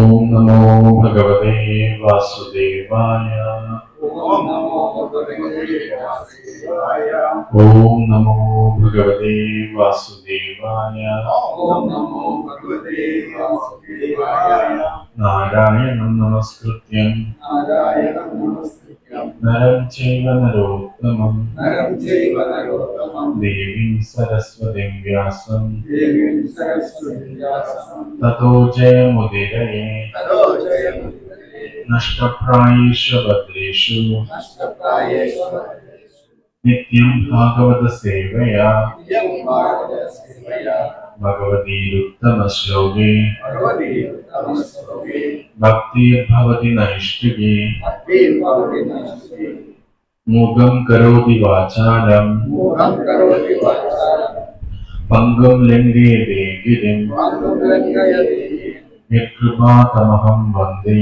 नमो भगवते वासुदेवाय। ओम नमो भगवते वासुदेवाय। ओम नमो भगवते वासुदेवाय। ओम नमो भगवते वासुदेवाय। नारायणं नमस्कृत्यं नरं चैव नरोत्तमं देवीं सरस्वतीं व्यासं ततो जयमुदीरये। नष्टप्रायेषु भद्रेषु नित्यं भागवत सेवया भगवतीरुत्तमश्लोके भक्तिर्भवति नैष्टिके। मूकं करोति वाचालं पङ्गुं लङ्घयते गिरिं यत्कृपातमहं वन्दे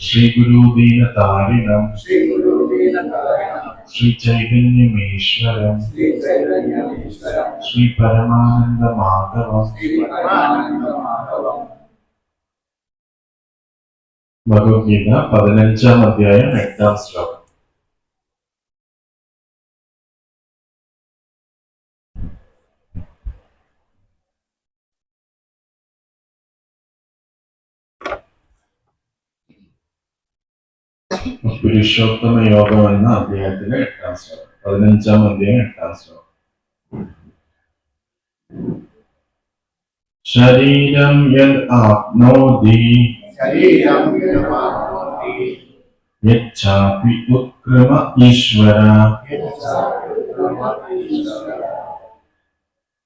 श्रीगुरुदीनतारिणं श्रीचैतन्यमीश्वरं श्रीपरमानन्दमाधवं। ഭഗവത്ഗീത 15-ാം അധ്യായം 8-ാം ശ്ലോകം. പുരുഷോത്തമ യോഗം എന്ന അധ്യായത്തിലെ 8-ാം ശ്ലോകം. 15-ാം അധ്യായം 8-ാം ശ്ലോകം. ശരീരം യത് ആപ്നോതി യച്ഛാപി ഉത്ക്രമ ഈശ്വര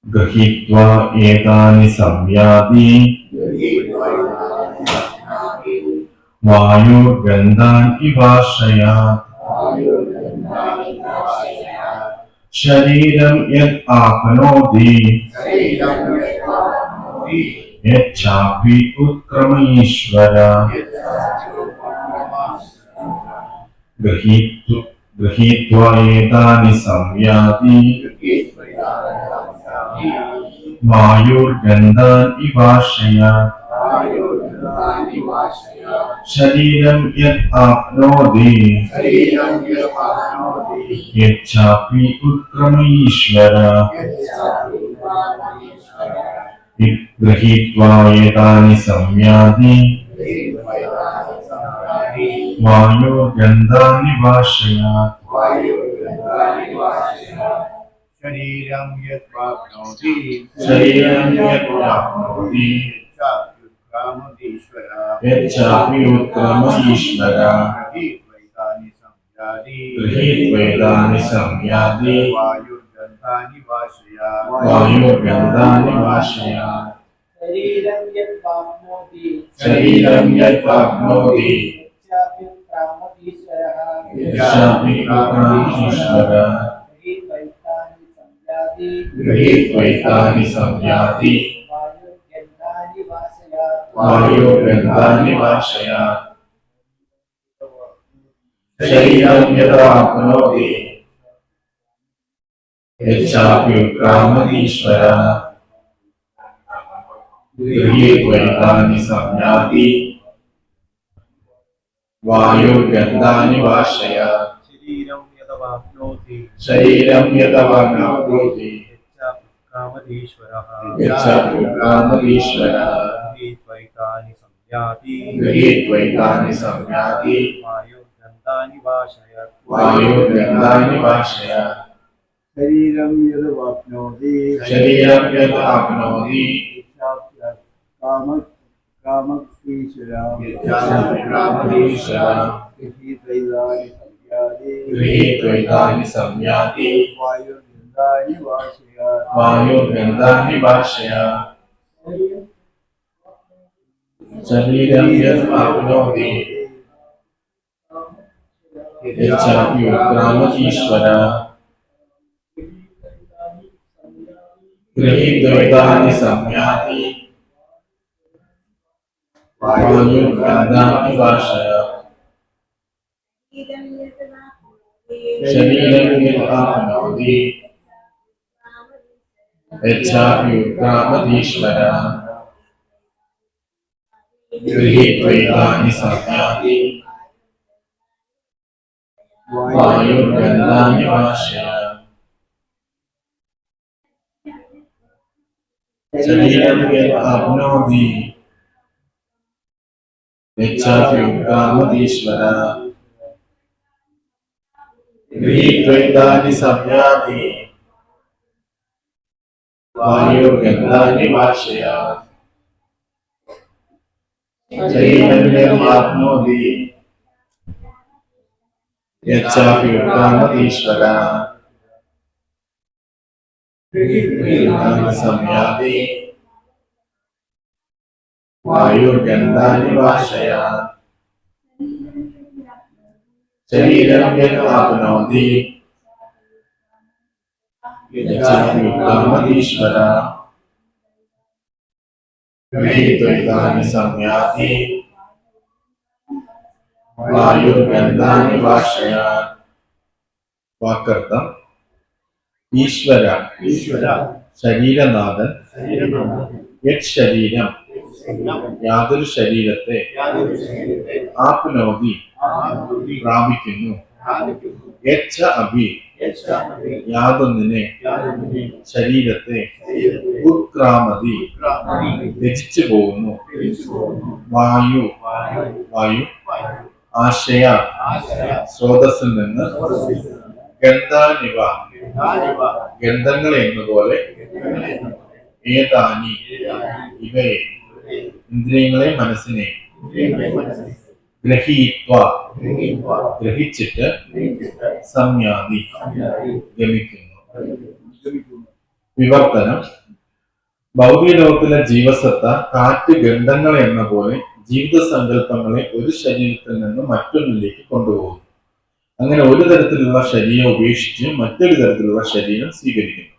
ഗൃഹീത്വാ ഏതാനി സംയാതി വായുർഗന്ധാൻ ഇവാശ്രയാത്. ശരീരം യത് ആപ്നോതി യച്ഛാപി ഉത്ക്രമ ഈശ്വര ഗൃഹീത്വാ ഏതാനി സംയാതി വായുർഗന്ധാൻ ഇവാശ്രയാത്. ശരീരം യത് ആപ്നോതി യച്ഛാപി ഉത്ക്രമ ഈശ്വര ഗൃഹീത്വാ ഏതാനി സംയാതി വായുർഗന്ധാനി വാശ്രയാത്. ശരീരം യത് പ്രാപ്നോതി യച്ഛാപി ഉത്ക്രമ ഈശ്വര ഗൃഹീത്വൈതാനി സംയാതി വായുർഗന്ധാനി വാശ്രയാത്. ശരീരം യത് പ്രാപ്നോതി യച്ഛാപി ഉത്ക്രമ ഈശ്വര ഗൃഹീത്വൈതാനി സംയാതി വായുർഗന്ധാനി വാശ്രയാത്. ശരീരം യത് ആപ്നോതി യച്ഛാപി ഉത്ക്രമ ഈശ്വര ഗൃഹീത്വൈതാനി സംയാതി വായുർഗന്ധാനി വാശ്രയാത്. ശരീരം യത് ആപ്നോതി യച്ഛാപി ഉത്ക്രമ ഈശ്വര ഗൃഹീത്വൈതാനി സംയാതി വായുർഗന്ധാനി വാശ്രയാത്. ശരീരം യത് വാപ്നോതി ഗൃഹീത്വൈതാനി സംയാതി വായുർഗന്ധാനി വാശ്രയാത്. ശരീരം യത് ആപ്നോതി യച്ഛാപി ഉത്ക്രമ ഈശ്വര ഗൃഹീത്വൈതാനി സംയാതി വായുർഗന്ധാനി വാശ്രയാത്. ശരീരം യത് ആപ്നോതി യച്ഛാപി ഉത്ക്രമ ഈശ്വര गृहीत्वैतानि संयाति वायुर्गन्धानि वाशय शरीरं यत् आप्नोति यच्चाप्युत्क्रामतीश्वर गृहीत्वैतानि संयाति वायुर्गन्धानि वाशय शरीरं यत् आप्नोति यच्चाप्युत्क्रामतीश्वर गृहीत्वैतानि संयाति वायुर्गन्धानि वाशय शरीरं यत् आप्नोति यच्चाप्युत्क्रामतीश्वर गृहीत्वैतानि संयाति वायुर्गन्धानि वाशय वाकर्थം ഈശ്വര ശരീരനാഥൻ യത് ശരീരം യാതൊരു ശരീരത്തെ ആപ്നോതി പ്രാപിക്കുന്നു യച്ഛ അഭി യാതൊന്നിനെ ശരീരത്തെ ഉത്ക്രാമതി രചിച്ചു പോകുന്നു വായു വായു ആശയ സ്രോതസ്സിൽ നിന്ന് ഗന്ധാനിവ ഗന്ധങ്ങൾ എന്നപോലെ ഏതാനി ഇവയെ ഇന്ദ്രിയങ്ങളെ മനസ്സിനെ ഗ്രഹീത്വ ഗ്രഹിച്ചിട്ട് സംയാതി ഗമിക്കുന്നു. വിവർത്തനം. ഭൗതിക ലോകത്തിലെ ജീവസത്ത കാറ്റ് ഗന്ധങ്ങൾ എന്ന പോലെ ജീവിത സങ്കല്പങ്ങളെ ഒരു ശരീരത്തിൽ നിന്ന് മറ്റൊന്നിലേക്ക് കൊണ്ടുപോകുന്നു. അങ്ങനെ ഒരു തരത്തിലുള്ള ശരീരം ഉപേക്ഷിച്ച് മറ്റൊരു തരത്തിലുള്ള ശരീരം സ്വീകരിക്കുന്നു.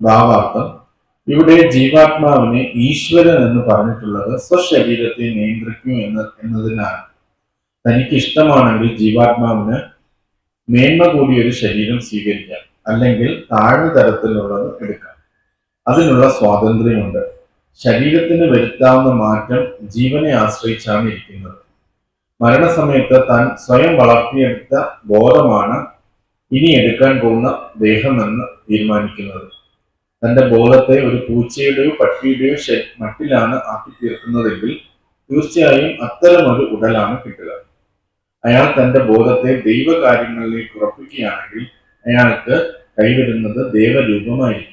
ഭാവാർത്ഥം. ഇവിടെ ജീവാത്മാവിനെ ഈശ്വരൻ എന്ന് പറഞ്ഞിട്ടുള്ളത് സ്വശരീരത്തെ നിയന്ത്രിക്കൂ എന്നതിനാണ്. തനിക്ക് ഇഷ്ടമാണെങ്കിൽ ജീവാത്മാവിന് മേന്മ കൂടിയ ഒരു ശരീരം സ്വീകരിക്കാം, അല്ലെങ്കിൽ താഴ്ന്ന തരത്തിലുള്ളത് എടുക്കാം. അതിനുള്ള സ്വാതന്ത്ര്യമുണ്ട്. ശരീരത്തിന് വരുത്താവുന്ന മാറ്റം ജീവനെ ആശ്രയിച്ചാണ് ഇരിക്കുന്നത്. മരണസമയത്ത് താൻ സ്വയം വളർത്തിയെടുത്ത ബോധമാണ് ഇനി എടുക്കാൻ പോകുന്ന ദേഹമെന്ന് തീരുമാനിക്കുന്നത്. തന്റെ ബോധത്തെ ഒരു പൂച്ചയുടെയോ പട്ടിയുടെയോ മട്ടിലാണ് ആക്കി തീർക്കുന്നതെങ്കിൽ തീർച്ചയായും അത്തരമൊരു ഉടലാണ് കിട്ടുക. അയാൾ തന്റെ ബോധത്തെ ദൈവകാര്യങ്ങളിലേക്ക് ഉറപ്പിക്കുകയാണെങ്കിൽ അയാൾക്ക് കൈവരുന്നത് ദേവരൂപമായിരിക്കും.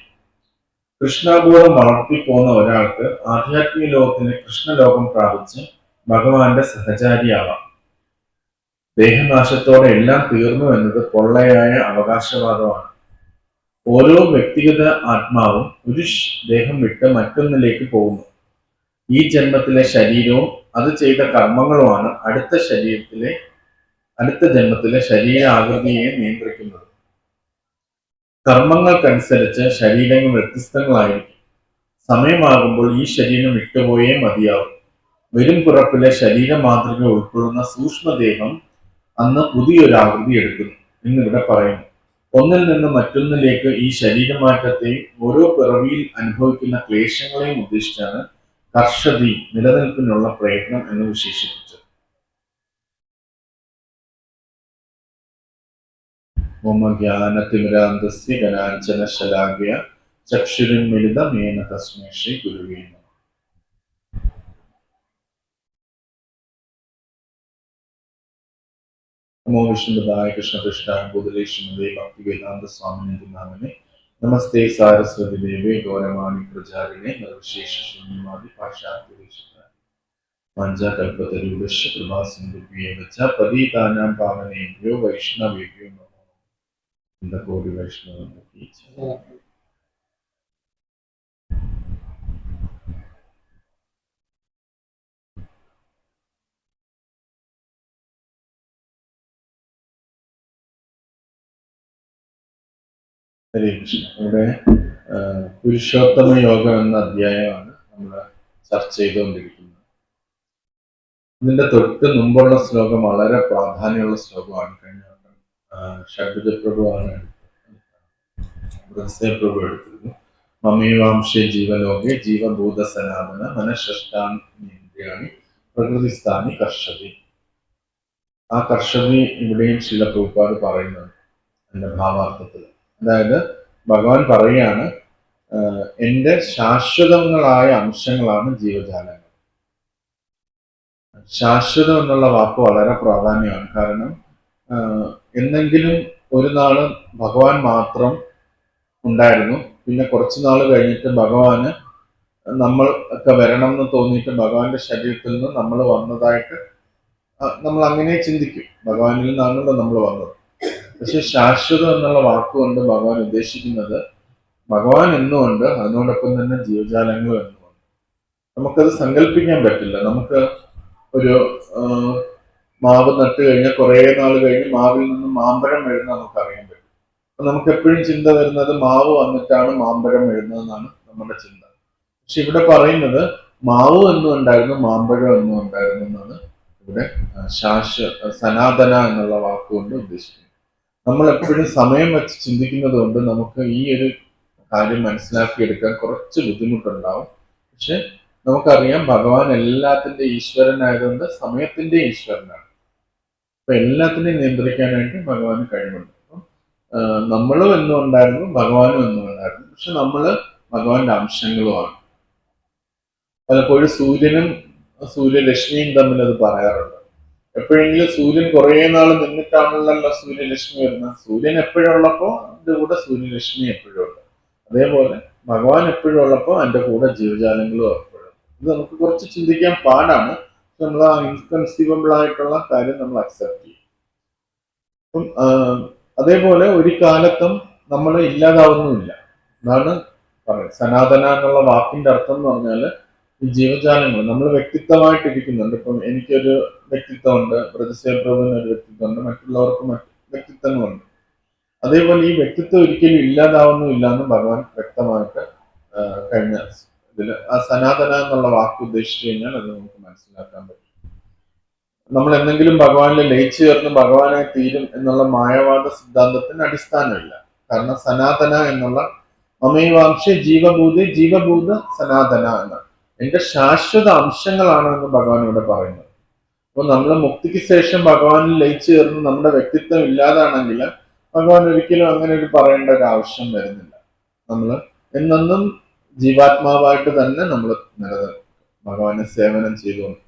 കൃഷ്ണബോധം വളർത്തിപ്പോന്ന ഒരാൾക്ക് ആധ്യാത്മിക ലോകത്തിന് കൃഷ്ണലോകം പ്രാപിച്ച് ഭഗവാന്റെ സഹചാരിയാവാം. ദേഹനാശത്തോടെ എല്ലാം തീർന്നു എന്നത് പൊള്ളയായ അവകാശവാദമാണ്. ഓരോ വ്യക്തിഗത ആത്മാവും ഒരു ദേഹം വിട്ട് മറ്റൊന്നിലേക്ക് പോകുന്നു. ഈ ജന്മത്തിലെ ശരീരവും അത് ചെയ്ത കർമ്മങ്ങളുമാണ് അടുത്ത ജന്മത്തിലെ ശരീരാകൃതിയെ നിയന്ത്രിക്കുന്നത്. കർമ്മങ്ങൾക്കനുസരിച്ച് ശരീരങ്ങൾ വ്യത്യസ്തങ്ങളായിരിക്കും. സമയമാകുമ്പോൾ ഈ ശരീരം വിട്ടുപോയേ മതിയാവും. വരും പിറപ്പിലെ ശരീര മാതൃക ഉൾക്കൊള്ളുന്ന സൂക്ഷ്മദേഹം അന്ന് പുതിയൊരാകൃതി എടുക്കുന്നു എന്നിവിടെ പറയുന്നു. ഒന്നിൽ നിന്ന് മറ്റൊന്നിലേക്ക് ഈ ശരീരമാറ്റത്തെയും ഓരോ പിറവിയിൽ അനുഭവിക്കുന്ന ക്ലേശങ്ങളെയും ഉദ്ദേശിച്ചാണ് കർഷതി നിലനിൽപ്പിനുള്ള പ്രയത്നം എന്ന് വിശേഷിപ്പിച്ചത്. ജ്ഞാനതിമിരാന്തസ്യ ഗനാഞ്ചന ശലാഖ്യ ചക്ഷുരുന്മിലിതമേന തസ്മൈ ശ്രീ ഗുരുവേ നമഃ. नमो विष्णुपदाय कृष्णपृष्ठाय भूतलेश्वरे भक्तिवेदांत स्वामिने नामने नमस्ते सारस्वती देवे गौरवाणी प्रचारिणे निर्विशेष शून्यवादी पाश्चात्य पंचकल्पतरुश्च कृपा सिन्धुभ्येव च पतितानां पावनेभ्यो वैष्णवेभ्यो नमो कोटि वैष्णव. ഹരേ കൃഷ്ണ. ഇവിടെ പുരുഷോത്തമ യോഗം എന്ന അധ്യായമാണ് നമ്മൾ ചർച്ച ചെയ്തുകൊണ്ടിരിക്കുന്നത്. ഇതിന്റെ തൊട്ട് മുമ്പുള്ള ശ്ലോകം വളരെ പ്രാധാന്യമുള്ള ശ്ലോകമാണ്. കഴിഞ്ഞ ഷഡ്ജ പ്രഭുവാണ് പ്രഭു എടുത്തത്. മമേവാംശേ ജീവലോകെ ജീവഭൂത സനാതന മനഃഷ്ടാനി പ്രകൃതിസ്ഥാനി കർഷതി. ആ കർഷതി ഇവിടെയും ശീല പ്രഭുപാദ് പറയുന്നുണ്ട് എൻ്റെ ഭാവാർത്ഥത്തിൽ. അതായത് ഭഗവാൻ പറയുകയാണ്, എൻ്റെ ശാശ്വതങ്ങളായ അംശങ്ങളാണ് ജീവജാലങ്ങൾ. ശാശ്വതം എന്നുള്ള വാക്ക് വളരെ പ്രാധാന്യമാണ്. കാരണം എന്നെങ്കിലും ഒരു നാള് ഭഗവാൻ മാത്രം ഉണ്ടായിരുന്നു. പിന്നെ കുറച്ചു നാൾ കഴിഞ്ഞിട്ട് ഭഗവാന് നമ്മൾ ഒക്കെ വരണം എന്ന് തോന്നിയിട്ട് ഭഗവാന്റെ ശരീരത്തിൽ നിന്ന് നമ്മൾ വന്നതായിട്ട് നമ്മൾ അങ്ങനെ ചിന്തിക്കും. ഭഗവാനിൽ നിന്നാണല്ലോ നമ്മൾ വന്നത്. പക്ഷെ ശാശ്വതം എന്നുള്ള വാക്കുകൊണ്ട് ഭഗവാൻ ഉദ്ദേശിക്കുന്നത് ഭഗവാൻ എന്നുമുണ്ട്, അതിനോടൊപ്പം തന്നെ ജീവജാലങ്ങളും എന്നുമുണ്ട്. നമുക്കത് സങ്കല്പിക്കാൻ പറ്റില്ല. നമുക്ക് ഒരു മാവ് നട്ട് കഴിഞ്ഞാൽ കുറേ നാൾ കഴിഞ്ഞ് മാവിൽ നിന്ന് മാമ്പഴം വരുന്ന നമുക്കറിയാൻ പറ്റും. അപ്പൊ നമുക്ക് എപ്പോഴും ചിന്ത വരുന്നത് മാവ് വന്നിട്ടാണ് മാമ്പഴം വരുന്നതെന്നാണ് നമ്മുടെ ചിന്ത. പക്ഷെ ഇവിടെ പറയുന്നത് മാവ് എന്നും ഉണ്ടായിരുന്നു, മാമ്പഴം എന്നും ഉണ്ടായിരുന്നു എന്നാണ് ഇവിടെ സനാതന എന്നുള്ള വാക്കുകൊണ്ട് ഉദ്ദേശിക്കുന്നത്. നമ്മൾ എപ്പോഴും സമയം വെച്ച് ചിന്തിക്കുന്നത് കൊണ്ട് നമുക്ക് ഈ ഒരു കാര്യം മനസ്സിലാക്കിയെടുക്കാൻ കുറച്ച് ബുദ്ധിമുട്ടുണ്ടാവും. പക്ഷെ നമുക്കറിയാം ഭഗവാൻ എല്ലാത്തിന്റെ ഈശ്വരനായതുകൊണ്ട് സമയത്തിന്റെ ഈശ്വരനാണ്. അപ്പൊ എല്ലാത്തിനെയും നിയന്ത്രിക്കാനായിട്ട് ഭഗവാന് കഴിവുണ്ട്. അപ്പം നമ്മളും എന്നും ഉണ്ടായിരുന്നു, ഭഗവാനും എന്നും ഉണ്ടായിരുന്നു. പക്ഷെ നമ്മള് ഭഗവാന്റെ അംശങ്ങളുമാണ്. പലപ്പോഴും സൂര്യനും സൂര്യരശ്മിയും തമ്മിൽ അത് പറയാറുണ്ട്. എപ്പോഴെങ്കിലും സൂര്യൻ കുറേ നാൾ നിന്നിട്ടാണല്ലോ സൂര്യരശ്മി വരുന്നത്. സൂര്യൻ എപ്പോഴുള്ളപ്പോ അതിന്റെ കൂടെ സൂര്യരശ്മി എപ്പോഴും ഉണ്ട്. അതേപോലെ ഭഗവാൻ എപ്പോഴും ഉള്ളപ്പോൾ അതിന്റെ കൂടെ ജീവജാലങ്ങളും എപ്പോഴും. ഇത് നമുക്ക് കുറച്ച് ചിന്തിക്കാൻ പാടാണ്. നമ്മൾ ആ ഇൻകൺസീവബിൾ ആയിട്ടുള്ള കാര്യം നമ്മൾ അക്സെപ്റ്റ് ചെയ്യും. അപ്പം അതേപോലെ ഒരു കാലത്തും നമ്മൾ ഇല്ലാതാവുന്നുമില്ല. അതാണ് പറയുന്നത്. സനാതന എന്നുള്ള വാക്കിന്റെ അർത്ഥം എന്ന് പറഞ്ഞാൽ ഈ ജീവജാലങ്ങൾ നമ്മൾ വ്യക്തിത്വമായിട്ടിരിക്കുന്നുണ്ട്. ഇപ്പം എനിക്കൊരു വ്യക്തിത്വമുണ്ട്, പ്രഭുവിന് ഒരു വ്യക്തിത്വമുണ്ട്, മറ്റുള്ളവർക്ക് മറ്റു വ്യക്തിത്വങ്ങളുണ്ട്. അതേപോലെ ഈ വ്യക്തിത്വം ഒരിക്കലും ഇല്ലാതാവുന്നില്ല എന്ന് ഭഗവാൻ വ്യക്തമായിട്ട് കഴിഞ്ഞ ഇതില് ആ സനാതന എന്നുള്ള വാക്ക് ഉദ്ദേശിച്ചു കഴിഞ്ഞാൽ അത് നമുക്ക് മനസ്സിലാക്കാൻ പറ്റും. നമ്മൾ എന്തെങ്കിലും ഭഗവാനിൽ ലയിച്ചു ചേർന്ന് ഭഗവാനായി തീരും എന്നുള്ള മായവാദ സിദ്ധാന്തത്തിന് അടിസ്ഥാനമില്ല. കാരണം സനാതന എന്നുള്ള മമൈവാംശ ജീവഭൂത സനാതന എന്ന എന്റെ ശാശ്വത അംശങ്ങളാണ് എന്ന് ഭഗവാൻ ഇവിടെ പറയുന്നത്. അപ്പൊ നമ്മൾ മുക്തിക്ക് ശേഷം ഭഗവാനിൽ ലയിച്ചു ചേർന്ന് നമ്മുടെ വ്യക്തിത്വം ഇല്ലാതാണെങ്കിൽ ഭഗവാൻ ഒരിക്കലും അങ്ങനെ ഒരു പറയേണ്ട ഒരു ആവശ്യം വരുന്നില്ല. നമ്മൾ എന്നെന്നും ജീവാത്മാവായിട്ട് തന്നെ നമ്മൾ നിലനിൽക്കും, ഭഗവാനെ സേവനം ചെയ്തുകൊണ്ട്.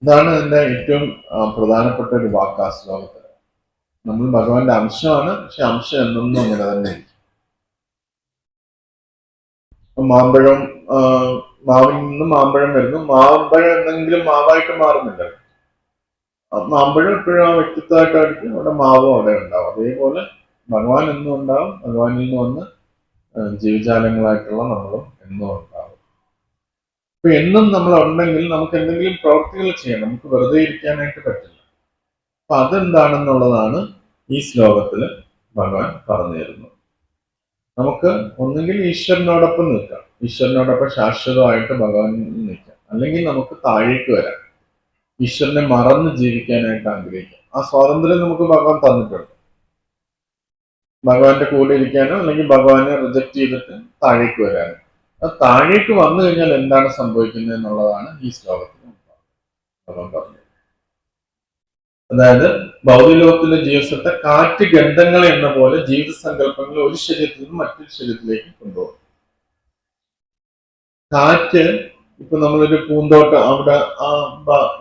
ഇതാണ് അതിന്റെ ഏറ്റവും പ്രധാനപ്പെട്ട ഒരു വാക്ക് ആ ശ്ലോകത്തിൽ. നമ്മൾ ഭഗവാന്റെ അംശമാണ്, പക്ഷെ അംശം എന്നൊന്നും അങ്ങനെ തന്നെ ഇരിക്കും. മാമ്പഴം, മാവിൽ നിന്ന് മാമ്പഴം വരുന്നു. മാമ്പഴം എന്തെങ്കിലും മാവായിട്ട് മാറുന്നില്ല. മാമ്പഴം എപ്പോഴും ആ വ്യക്തിത്വമായിട്ടായിരിക്കും, അവിടെ മാവും അവിടെ ഉണ്ടാവും. അതേപോലെ ഭഗവാൻ എന്നും ഉണ്ടാവും, ഭഗവാനിൽ നിന്ന് വന്ന് ജീവജാലങ്ങളായിട്ടുള്ള നമ്മളും എന്നും ഉണ്ടാവും. അപ്പൊ എന്നും നമ്മൾ ഉണ്ടെങ്കിൽ നമുക്ക് എന്തെങ്കിലും പ്രവൃത്തികൾ ചെയ്യാം, നമുക്ക് വെറുതെ ഇരിക്കാനായിട്ട് പറ്റില്ല. അപ്പൊ അതെന്താണെന്നുള്ളതാണ് ഈ ശ്ലോകത്തിൽ ഭഗവാൻ പറഞ്ഞു തരുന്നത്. നമുക്ക് ഒന്നുകിൽ ഈശ്വരനോടൊപ്പം നിൽക്കാം, ഈശ്വരനോടൊപ്പം ശാശ്വതമായിട്ട് ഭഗവാൻ നിൽക്കാം, അല്ലെങ്കിൽ നമുക്ക് താഴേക്ക് വരാം, ഈശ്വരനെ മറന്ന് ജീവിക്കാനായിട്ട് ആഗ്രഹിക്കാം. ആ സ്വാതന്ത്ര്യം നമുക്ക് ഭഗവാൻ തന്നിട്ടുണ്ട്. ഭഗവാന്റെ കൂടെ ഇരിക്കാനോ അല്ലെങ്കിൽ ഭഗവാനെ റിജക്ട് ചെയ്തിട്ട് താഴേക്ക് വരാനോ. അത് താഴേക്ക് വന്നു കഴിഞ്ഞാൽ എന്താണ് സംഭവിക്കുന്നത് എന്നുള്ളതാണ് ഈ ശ്ലോകത്തിൽ ഭഗവാൻ പറഞ്ഞത്. അതായത് ഭൗതികലോകത്തിലെ ജീവിതത്തെ കാറ്റ് ഗന്ധങ്ങൾ എന്ന പോലെ ജീവിത സങ്കല്പങ്ങൾ ഒരു ശരീരത്തിൽ നിന്ന് മറ്റൊരു ശരീരത്തിലേക്ക് കൊണ്ടുപോകും. കാറ്റ് ഇപ്പൊ നമ്മളൊരു പൂന്തോട്ടം, അവിടെ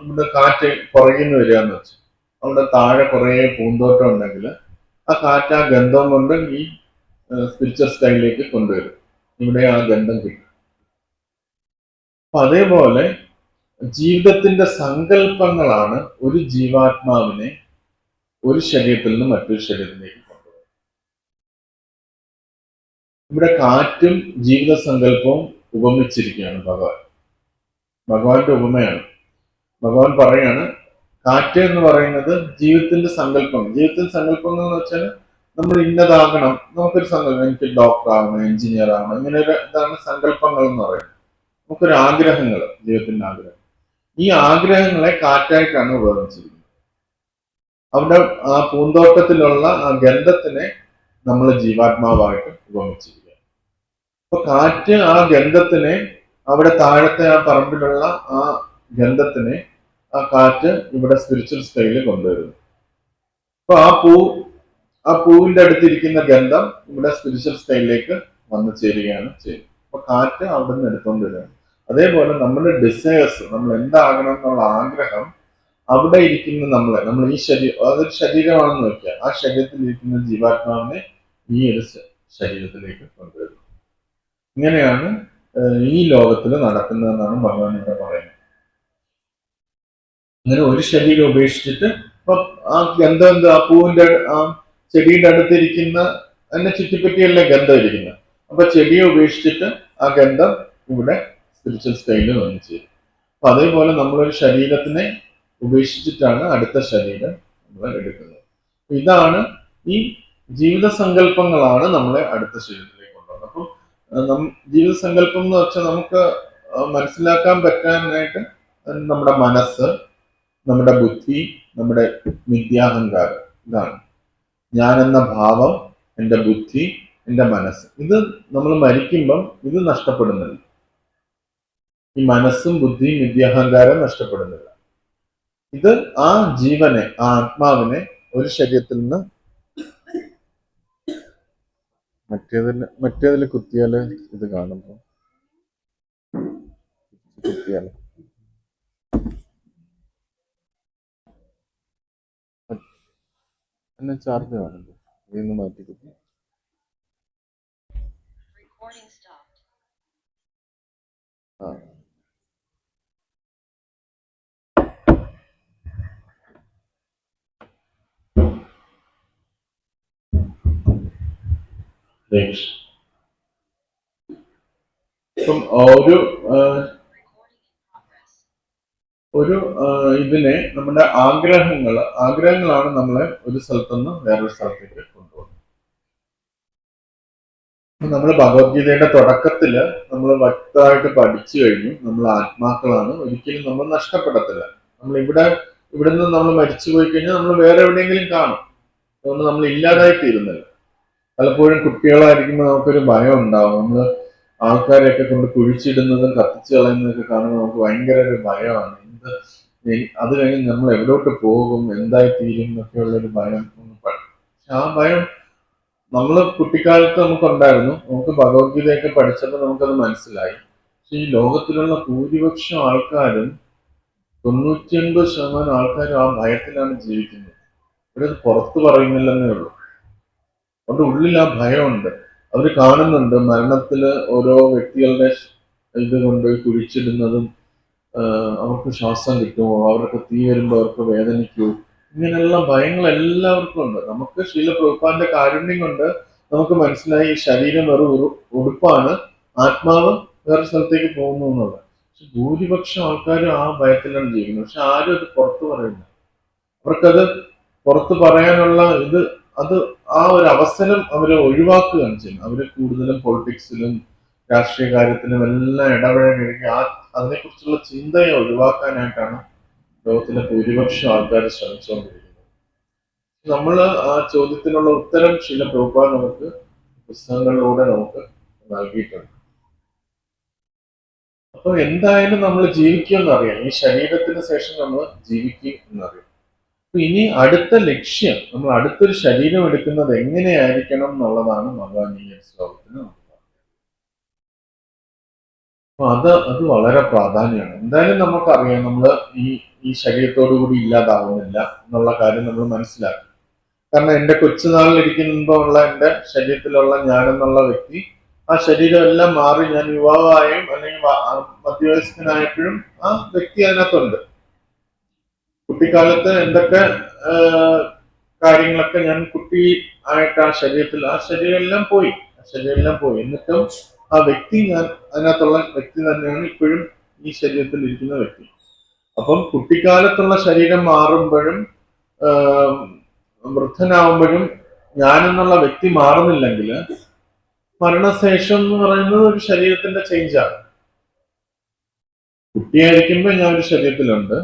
ഇവിടെ കാറ്റ് പുറകിന്ന് വരിക എന്ന് വെച്ചു, അവിടെ താഴെ കുറെ പൂന്തോട്ടം ഉണ്ടെങ്കിൽ ആ കാറ്റ് ആ ഗന്ധം കൊണ്ട് ഈ സ്പിരിച്വൽ സ്റ്റൈലിലേക്ക് കൊണ്ടുവരും. ഇവിടെ ആ ഗന്ധം കിട്ടും. അപ്പൊ അതേപോലെ ജീവിതത്തിന്റെ സങ്കല്പങ്ങളാണ് ഒരു ജീവാത്മാവിനെ ഒരു ശരീരത്തിൽ നിന്ന് മറ്റൊരു ശരീരത്തിലേക്ക് കൊണ്ടുപോകുന്നത്. ഇവിടെ കാറ്റും ജീവിത സങ്കല്പവും ഉപമിച്ചിരിക്കുകയാണ് ഭഗവാന്റെ ഉപമയാണ്. ഭഗവാൻ പറയാണ്, കാറ്റ് എന്ന് പറയുന്നത് ജീവിതത്തിന്റെ സങ്കല്പങ്ങൾ എന്ന് വെച്ചാൽ നമ്മൾ ഇന്നതാകണം, നമുക്കൊരു സങ്കല്പം, എനിക്ക് ഡോക്ടർ ആകണം, എഞ്ചിനീയർ ആകണം, ഇങ്ങനെ ഒരു ഇതാണ് സങ്കല്പങ്ങൾ എന്ന് പറയുന്നത്. നമുക്കൊരു ആഗ്രഹങ്ങൾ, ജീവിതത്തിന്റെ ആഗ്രഹം. ഈ ആഗ്രഹങ്ങളെ കാറ്റായിട്ടാണ് ഉപയോഗിച്ചിരിക്കുന്നത്. അവിടെ ആ പൂന്തോട്ടത്തിലുള്ള ആ ഗന്ധത്തിനെ നമ്മൾ ജീവാത്മാവായിട്ട് ഉപമിച്ചിരിക്കുക. അപ്പൊ കാറ്റ് ആ ഗന്ധത്തിനെ അവിടെ താഴത്തെ ആ പറമ്പിലുള്ള ആ ഗന്ധത്തിനെ ആ കാറ്റ് ഇവിടെ സ്പിരിച്വൽ സ്റ്റൈലിൽ കൊണ്ടുവരുന്നു. അപ്പൊ ആ പൂവിന്റെ അടുത്തിരിക്കുന്ന ഗന്ധം ഇവിടെ സ്പിരിച്വൽ സ്റ്റൈലിലേക്ക് വന്നു ചേരുകയാണ് ചെയ്യുന്നത്. അപ്പൊ കാറ്റ് അവിടെ നിന്ന് എടുത്തുകൊണ്ട് വരികയാണ്. അതേപോലെ നമ്മുടെ ഡിസയേഴ്സ്, നമ്മൾ എന്താകണം എന്നുള്ള ആഗ്രഹം അവിടെ ഇരിക്കുന്ന നമ്മൾ ഈ ശരീരം, അതൊരു ശരീരമാണെന്ന് വെക്കുക, ആ ശരീരത്തിൽ ഇരിക്കുന്ന ജീവാത്മാവിനെ ഈ ഒരു ശരീരത്തിലേക്ക് കൊണ്ടുവരുന്നു. ഇങ്ങനെയാണ് ഈ ലോകത്തിൽ നടക്കുന്നതെന്നാണ് ഭഗവാൻ ഇവിടെ പറയുന്നത്. അങ്ങനെ ഒരു ശരീരം ഉപേക്ഷിച്ചിട്ട് ഇപ്പൊ ആ ഗന്ധം എന്താ, ആ പൂവിന്റെ ആ ചെടിയുടെ അടുത്തിരിക്കുന്ന അതിനെ ചുറ്റിപ്പറ്റിയല്ലേ ഗന്ധം ഇരിക്കുന്നത്. അപ്പൊ ചെടിയെ ഉപേക്ഷിച്ചിട്ട് ആ ഗന്ധം ഇവിടെ സ്പിരിച്വൽ സ്റ്റൈലിൽ വന്നു ചേരും. അപ്പൊ അതേപോലെ നമ്മളൊരു ശരീരത്തിനെ ഉപേക്ഷിച്ചിട്ടാണ് അടുത്ത ശരീരം നമ്മൾ എടുക്കുന്നത്. ഇതാണ് ഈ ജീവിത സങ്കല്പങ്ങളാണ് നമ്മളെ അടുത്ത ശരീരത്തിലേക്ക് കൊണ്ടുപോകുന്നത്. അപ്പം ജീവിത സങ്കല്പം എന്ന് വെച്ചാൽ നമുക്ക് മനസ്സിലാക്കാൻ പറ്റാനായിട്ട് നമ്മുടെ മനസ്സ്, നമ്മുടെ ബുദ്ധി, നമ്മുടെ മിഥ്യാഹങ്കാരം, ഇതാണ് ഞാൻ എന്ന ഭാവം, എൻ്റെ ബുദ്ധി, എൻ്റെ മനസ്സ്. ഇത് നമ്മൾ മരിക്കുമ്പം ഇത് നഷ്ടപ്പെടുന്നില്ല. ഈ മനസ്സും ബുദ്ധിയും മിഥ്യാഹങ്കാരം നഷ്ടപ്പെടുന്നില്ല. ഇത് ആ ജീവനെ, ആ ആത്മാവിനെ ഒരു ശരീരത്തിൽ നിന്ന് മറ്റേതിൽ കുത്തിയാല് ഇത് കാണുമ്പോ കുത്തിയാല് എന്നെ ചാർജ് കാണുമ്പോ ഇതിന്ന് മാറ്റി കുത്തി. ആ ഇപ്പം ഒരു ഇതിനെ നമ്മുടെ ആഗ്രഹങ്ങളാണ് നമ്മളെ ഒരു സ്ഥലത്തുനിന്ന് വേറൊരു സ്ഥലത്തേക്ക് കൊണ്ടുപോകുന്നത്. നമ്മൾ ഭഗവത്ഗീതയുടെ തുടക്കത്തില് നമ്മൾ വ്യക്തമായിട്ട് പഠിച്ചു കഴിഞ്ഞു, നമ്മൾ ആത്മാക്കളാണ്, ഒരിക്കലും നമ്മൾ നഷ്ടപ്പെടത്തില്ല. നമ്മൾ ഇവിടുന്ന് നമ്മൾ മരിച്ചു പോയി കഴിഞ്ഞാൽ നമ്മൾ വേറെ എവിടെയെങ്കിലും കാണും, അതുകൊണ്ട് നമ്മൾ ഇല്ലാതായി തീരുന്നില്ല. പലപ്പോഴും കുട്ടികളായിരിക്കുമ്പോൾ നമുക്കൊരു ഭയം ഉണ്ടാവും. നമ്മൾ ആൾക്കാരെയൊക്കെ കൊണ്ട് കുഴിച്ചിടുന്നതും കത്തിച്ചു കളയുന്നതൊക്കെ കാണുമ്പോൾ നമുക്ക് ഭയങ്കര ഒരു ഭയമാണ്. അത് കഴിഞ്ഞ് നമ്മൾ എവിടോട്ട് പോകും, എന്തായി തീരും എന്നൊക്കെയുള്ളൊരു ഭയം. ആ ഭയം നമ്മൾ കുട്ടിക്കാലത്ത് നമുക്കുണ്ടായിരുന്നു. നമുക്ക് ഭഗവത്ഗീതയൊക്കെ പഠിച്ചപ്പോൾ നമുക്കത് മനസ്സിലായി. പക്ഷെ ഈ ലോകത്തിലുള്ള ഭൂരിപക്ഷം ആൾക്കാരും, 99% ആൾക്കാരും ആ ഭയത്തിലാണ് ജീവിക്കുന്നത്. അവരത് പുറത്തു പറയുന്നില്ലെന്നേ ഉള്ളൂ. അവരുടെ ഉള്ളിൽ ആ ഭയമുണ്ട്. അവർ കാണുന്നുണ്ട് മരണത്തില് ഓരോ വ്യക്തികളുടെ ഇത് കൊണ്ട് കുഴിച്ചിടുന്നതും, അവർക്ക് ശ്വാസം കിട്ടുമോ, അവർക്ക് തീ വരുമ്പോൾ അവർക്ക് വേദനിക്കുമോ, ഇങ്ങനെയുള്ള ഭയങ്ങൾ എല്ലാവർക്കും ഉണ്ട്. നമുക്ക് ശീല പ്രഭുപാദിന്റെ കാരുണ്യം കൊണ്ട് നമുക്ക് മനസ്സിലായി ഈ ശരീരം വെറും ഉടുപ്പാണ്, ആത്മാവ് വേറെ സ്ഥലത്തേക്ക് പോകുന്നു എന്നുള്ളത്. പക്ഷെ ഭൂരിപക്ഷം ആൾക്കാരും ആ ഭയത്തിലാണ് ജീവിക്കുന്നത്. പക്ഷെ ആരും അത് പുറത്തു പറയുന്നു. അവർക്കത് പുറത്ത് പറയാനുള്ള അത് ആ ഒരു അവസരം അവരെ ഒഴിവാക്കുകയാണ് ചെയ്യുന്നത്. അവര് കൂടുതലും പൊളിറ്റിക്സിലും രാഷ്ട്രീയ കാര്യത്തിലും എല്ലാം ഇടപെടൽ അതിനെക്കുറിച്ചുള്ള ചിന്തയെ ഒഴിവാക്കാനായിട്ടാണ് ലോകത്തിലെ ഭൂരിപക്ഷം ആൾക്കാർ ശ്രമിച്ചുകൊണ്ടിരിക്കുന്നത്. നമ്മൾ ആ ചോദ്യത്തിനുള്ള ഉത്തരം ശീല പ്രഭുപാദ് നമുക്ക് പുസ്തകങ്ങളിലൂടെ നമുക്ക് നൽകിയിട്ടുണ്ട്. അപ്പൊ എന്തായാലും നമ്മൾ ജീവിക്കും എന്നറിയാം. ഈ ശരീരത്തിന് ശേഷം നമ്മൾ ജീവിക്കും എന്നറിയാം. അപ്പൊ ഇനി അടുത്ത ലക്ഷ്യം, നമ്മൾ അടുത്തൊരു ശരീരം എടുക്കുന്നത് എങ്ങനെയായിരിക്കണം എന്നുള്ളതാണ് ഭഗവാൻ ഈ ശ്ലോകത്തിന്. അപ്പൊ അത് വളരെ പ്രാധാന്യമാണ്. എന്തായാലും നമുക്കറിയാം നമ്മൾ ഈ ശരീരത്തോടു കൂടി ഇല്ലാതാവുന്നില്ല എന്നുള്ള കാര്യം നമ്മൾ മനസ്സിലാക്കി. കാരണം എൻ്റെ കൊച്ചുനാളിലിരിക്കുമ്പോൾ ഉള്ള എൻ്റെ ശരീരത്തിലുള്ള ഞാനെന്നുള്ള വ്യക്തി, ആ ശരീരം എല്ലാം മാറി ഞാൻ യുവാവായും അല്ലെങ്കിൽ മധ്യവയസ്കനായപ്പോഴും ആ വ്യക്തി അതിനകത്തുണ്ട്. കുട്ടിക്കാലത്ത് എന്തൊക്കെ കാര്യങ്ങളൊക്കെ ഞാൻ കുട്ടി ആയിട്ട് ആ ശരീരം എല്ലാം പോയി. എന്നിട്ടും ആ വ്യക്തി, ഞാൻ അതിനകത്തുള്ള വ്യക്തി തന്നെയാണ് ഇപ്പോഴും ഈ ശരീരത്തിൽ ഇരിക്കുന്ന വ്യക്തി. അപ്പം കുട്ടിക്കാലത്തുള്ള ശരീരം മാറുമ്പോഴും വൃദ്ധനാവുമ്പോഴും ഞാനെന്നുള്ള വ്യക്തി മാറുന്നില്ലെങ്കിൽ മരണശേഷം എന്ന് പറയുന്നത് ഒരു ശരീരത്തിന്റെ ചേഞ്ചാണ്. കുട്ടിയായിരിക്കുമ്പോൾ ഞാൻ ഒരു ശരീരത്തിലുണ്ട്,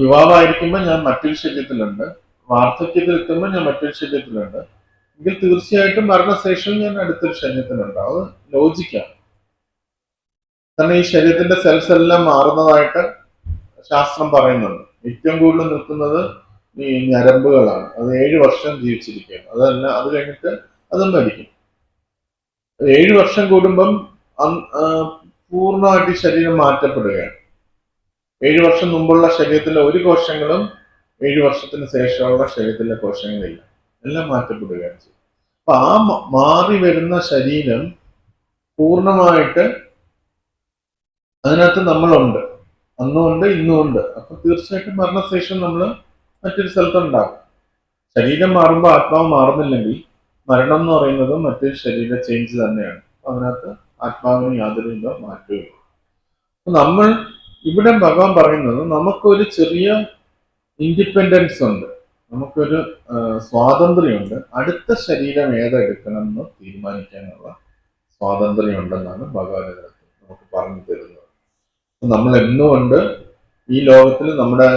യുവാവായിരിക്കുമ്പോൾ ഞാൻ മറ്റൊരു ശരീരത്തിലുണ്ട്, വാർദ്ധക്യത്തിൽ എത്തുമ്പോൾ ഞാൻ മറ്റൊരു ശരീരത്തിലുണ്ട്. എങ്കിൽ തീർച്ചയായിട്ടും മരണശേഷം ഞാൻ അടുത്തൊരു ശരീരത്തിലുണ്ടാവും. അത് ലോജിക്കാണ്. കാരണം ഈ ശരീരത്തിന്റെ സെൽസ് എല്ലാം മാറുന്നതായിട്ട് ശാസ്ത്രം പറയുന്നുണ്ട്. ഏറ്റവും കൂടുതൽ നിൽക്കുന്നത് ഈ ഞരമ്പുകളാണ്. അത് 7 വർഷം ജീവിച്ചിരിക്കുകയാണ്. അതല്ല, അത് കഴിഞ്ഞിട്ട് അതും മരിക്കും. 7 വർഷം കൂടുമ്പം പൂർണ്ണമായിട്ട് ഈ ശരീരം മാറ്റപ്പെടുകയാണ്. 7 വർഷം മുമ്പുള്ള ശരീരത്തിലെ ഒരു കോശങ്ങളും 7 വർഷത്തിന് ശേഷമുള്ള ശരീരത്തിലെ കോശങ്ങളില്ല. എല്ലാം മാറ്റപ്പെടുകയാണ് ചെയ്യും. അപ്പൊ ആ മാറി വരുന്ന ശരീരം പൂർണ്ണമായിട്ട് അതിനകത്ത് നമ്മളുണ്ട്. അന്നുമുണ്ട്, ഇന്നുമുണ്ട്. അപ്പൊ തീർച്ചയായിട്ടും മരണശേഷം നമ്മൾ മറ്റൊരു സ്ഥലത്തുണ്ടാകും. ശരീരം മാറുമ്പോൾ ആത്മാവ് മാറുന്നില്ലെങ്കിൽ മരണം എന്ന് പറയുന്നത് മറ്റൊരു ശരീര ചേഞ്ച് തന്നെയാണ്. അതിനകത്ത് ആത്മാവിന് യാതൊരുവിധ മാറ്റവും. നമ്മൾ ഇവിടെ ഭഗവാൻ പറയുന്നത് നമുക്കൊരു ചെറിയ ഇൻഡിപെൻഡൻസ് ഉണ്ട്, നമുക്കൊരു സ്വാതന്ത്ര്യമുണ്ട്. അടുത്ത ശരീരം ഏതെടുക്കണം എന്ന് തീരുമാനിക്കാനുള്ള സ്വാതന്ത്ര്യം ഉണ്ടെന്നാണ് ഭഗവാൻ നമുക്ക് പറഞ്ഞു തരുന്നത്. നമ്മൾ എന്നുകൊണ്ട് ഈ ലോകത്തിൽ നമ്മുടെ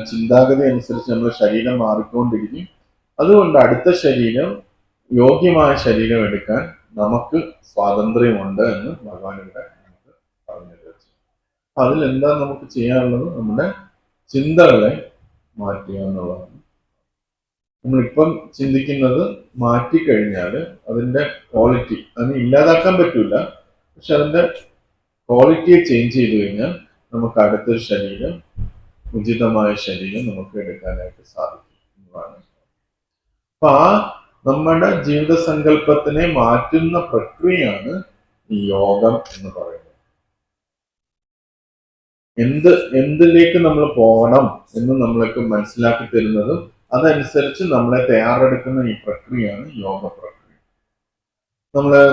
ചിന്താഗതി അനുസരിച്ച് നമ്മുടെ ശരീരം മാറിക്കൊണ്ടിരിക്കും. അതുകൊണ്ട് അടുത്ത ശരീരം, യോഗ്യമായ ശരീരം എടുക്കാൻ നമുക്ക് സ്വാതന്ത്ര്യമുണ്ട് എന്ന് ഭഗവാൻ ഇവിടെ നമുക്ക് പറഞ്ഞു തരുന്നു. അതിലെന്താ നമുക്ക് ചെയ്യാനുള്ളത്? നമ്മുടെ ചിന്തകളെ മാറ്റുക എന്നുള്ളതാണ്. നമ്മളിപ്പം ചിന്തിക്കുന്നത് മാറ്റിക്കഴിഞ്ഞാൽ അതിന്റെ ക്വാളിറ്റി, അതിനെ ഇല്ലാതാക്കാൻ പറ്റൂല, പക്ഷെ അതിന്റെ ക്വാളിറ്റിയെ ചേഞ്ച് ചെയ്ത് കഴിഞ്ഞാൽ നമുക്ക് അടുത്തൊരു ശരീരം, ഉചിതമായ ശരീരം നമുക്ക് എടുക്കാനായിട്ട് സാധിക്കും എന്നതാണ്. അപ്പൊ ആ നമ്മുടെ ജീവിത സങ്കല്പത്തിനെ മാറ്റുന്ന പ്രക്രിയയാണ് ഈ യോഗം എന്ന് പറയുന്നത്. എന്തിലേക്ക് നമ്മൾ പോകണം എന്ന് നമ്മൾക്ക് മനസ്സിലാക്കി തരുന്നതും അതനുസരിച്ച് നമ്മളെ തയ്യാറെടുക്കുന്ന ഈ പ്രക്രിയയാണ് യോഗ പ്രക്രിയ.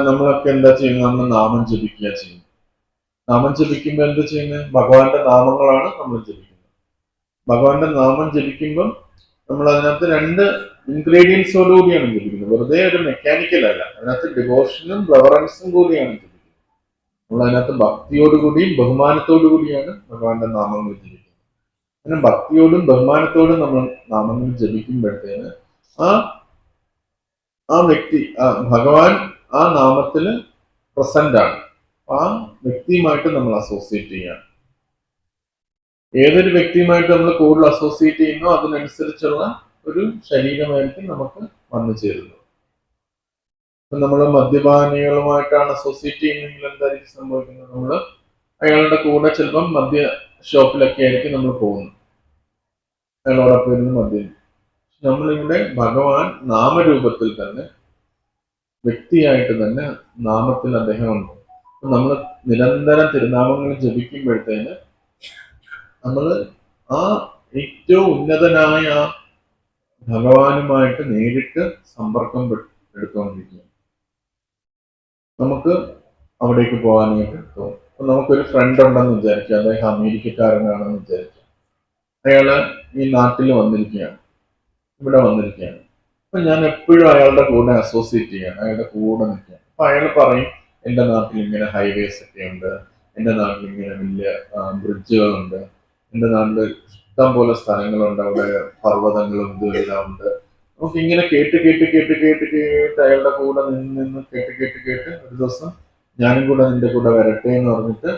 നമ്മളൊക്കെ എന്താ ചെയ്യുന്നത്? നമ്മൾ നാമം ജപിക്കുക ചെയ്യുന്നത്. നാമം ജപിക്കുമ്പോൾ എന്ത് ചെയ്യുന്നത്? ഭഗവാന്റെ നാമങ്ങളാണ് നമ്മൾ ജപിക്കുന്നത്. ഭഗവാന്റെ നാമം ജപിക്കുമ്പം നമ്മൾ അതിനകത്ത് 2 ഇൻഗ്രീഡിയൻസോടുകൂടിയാണ് ജപിക്കുന്നത്. വെറുതെ ഒരു മെക്കാനിക്കൽ അല്ല, അതിനകത്ത് ഡിവോഷനും റെവറൻസും കൂടിയാണ് ജപിക്കുന്നത്. നമ്മൾ അതിനകത്ത് ഭക്തിയോടുകൂടിയും ബഹുമാനത്തോടു കൂടിയാണ് ഭഗവാന്റെ നാമങ്ങൾ ജപിക്കുന്നത്. അങ്ങനെ ഭക്തിയോടും ബഹുമാനത്തോടും നമ്മൾ നാമങ്ങൾ ജപിക്കുമ്പോഴത്തേന് ആ വ്യക്തി, ഭഗവാൻ ആ നാമത്തിൽ പ്രസന്റ് ആണ്. ആ വ്യക്തിയുമായിട്ട് നമ്മൾ അസോസിയേറ്റ് ചെയ്യാണ്. ഏതൊരു വ്യക്തിയുമായിട്ട് നമ്മൾ കൂടുതൽ അസോസിയേറ്റ് ചെയ്യുന്നോ അതിനനുസരിച്ചുള്ള ഒരു ശരീരമായിരിക്കും നമുക്ക് വന്നു ചേരുന്നത്. ഇപ്പൊ നമ്മൾ മദ്യപാനികളുമായിട്ടാണ് അസോസിയേറ്റ് ചെയ്യുന്നതെങ്കിൽ എന്തായിരിക്കും സംഭവിക്കുന്നത്? നമ്മൾ അയാളുടെ കൂടെ ചിലപ്പം മദ്യ ഷോപ്പിലൊക്കെ ആയിരിക്കും നമ്മൾ പോകുന്നത്, അയാളോടൊപ്പം ഇരുന്ന് മദ്യം. നമ്മളിവിടെ ഭഗവാൻ നാമരൂപത്തിൽ തന്നെ, വ്യക്തിയായിട്ട് തന്നെ നാമത്തിൽ അദ്ദേഹം ഉണ്ട്. നമ്മൾ നിരന്തരം തിരുനാമങ്ങൾ ജപിക്കുമ്പോഴത്തേന് നമ്മൾ ആ ഏറ്റവും ഉന്നതനായ ഭഗവാനുമായിട്ട് നേരിട്ട് സമ്പർക്കം എടുത്തുകൊണ്ടിരിക്കുക. നമുക്ക് അവിടേക്ക് പോകാനായിട്ട് തോന്നും. അപ്പൊ നമുക്കൊരു ഫ്രണ്ട് ഉണ്ടെന്ന് വിചാരിക്കുക, അദ്ദേഹം അമേരിക്കക്കാരനാണെന്ന് വിചാരിക്കുക. അയാള് ഈ നാട്ടിൽ വന്നിരിക്കുകയാണ്, ഇവിടെ വന്നിരിക്കുകയാണ്. അപ്പൊ ഞാൻ എപ്പോഴും അയാളുടെ കൂടെ അസോസിയേറ്റ് ചെയ്യാണ്, അയാളുടെ കൂടെ നിൽക്കുകയാണ്. അപ്പൊ അയാൾ പറയും, എൻ്റെ നാട്ടിൽ ഇങ്ങനെ ഹൈവേസ് ഒക്കെ ഉണ്ട്, എൻ്റെ നാട്ടിൽ ഇങ്ങനെ വലിയ ബ്രിഡ്ജുകളുണ്ട്, എൻ്റെ നാട്ടിൽ ഇഷ്ടം പോലെ സ്ഥലങ്ങളുണ്ട്, അവിടെ പർവ്വതങ്ങളും ഇതുമെല്ലാം ഉണ്ട്. നമുക്ക് ഇങ്ങനെ കേട്ട് കേട്ട് കേട്ട് കേട്ട് കേട്ട് അയാളുടെ കൂടെ നിന്ന് കേട്ട് കേട്ട് കേട്ട് ഒരു ദിവസം ഞാനും കൂടെ നിന്റെ കൂടെ വരട്ടെ എന്ന് പറഞ്ഞിട്ട്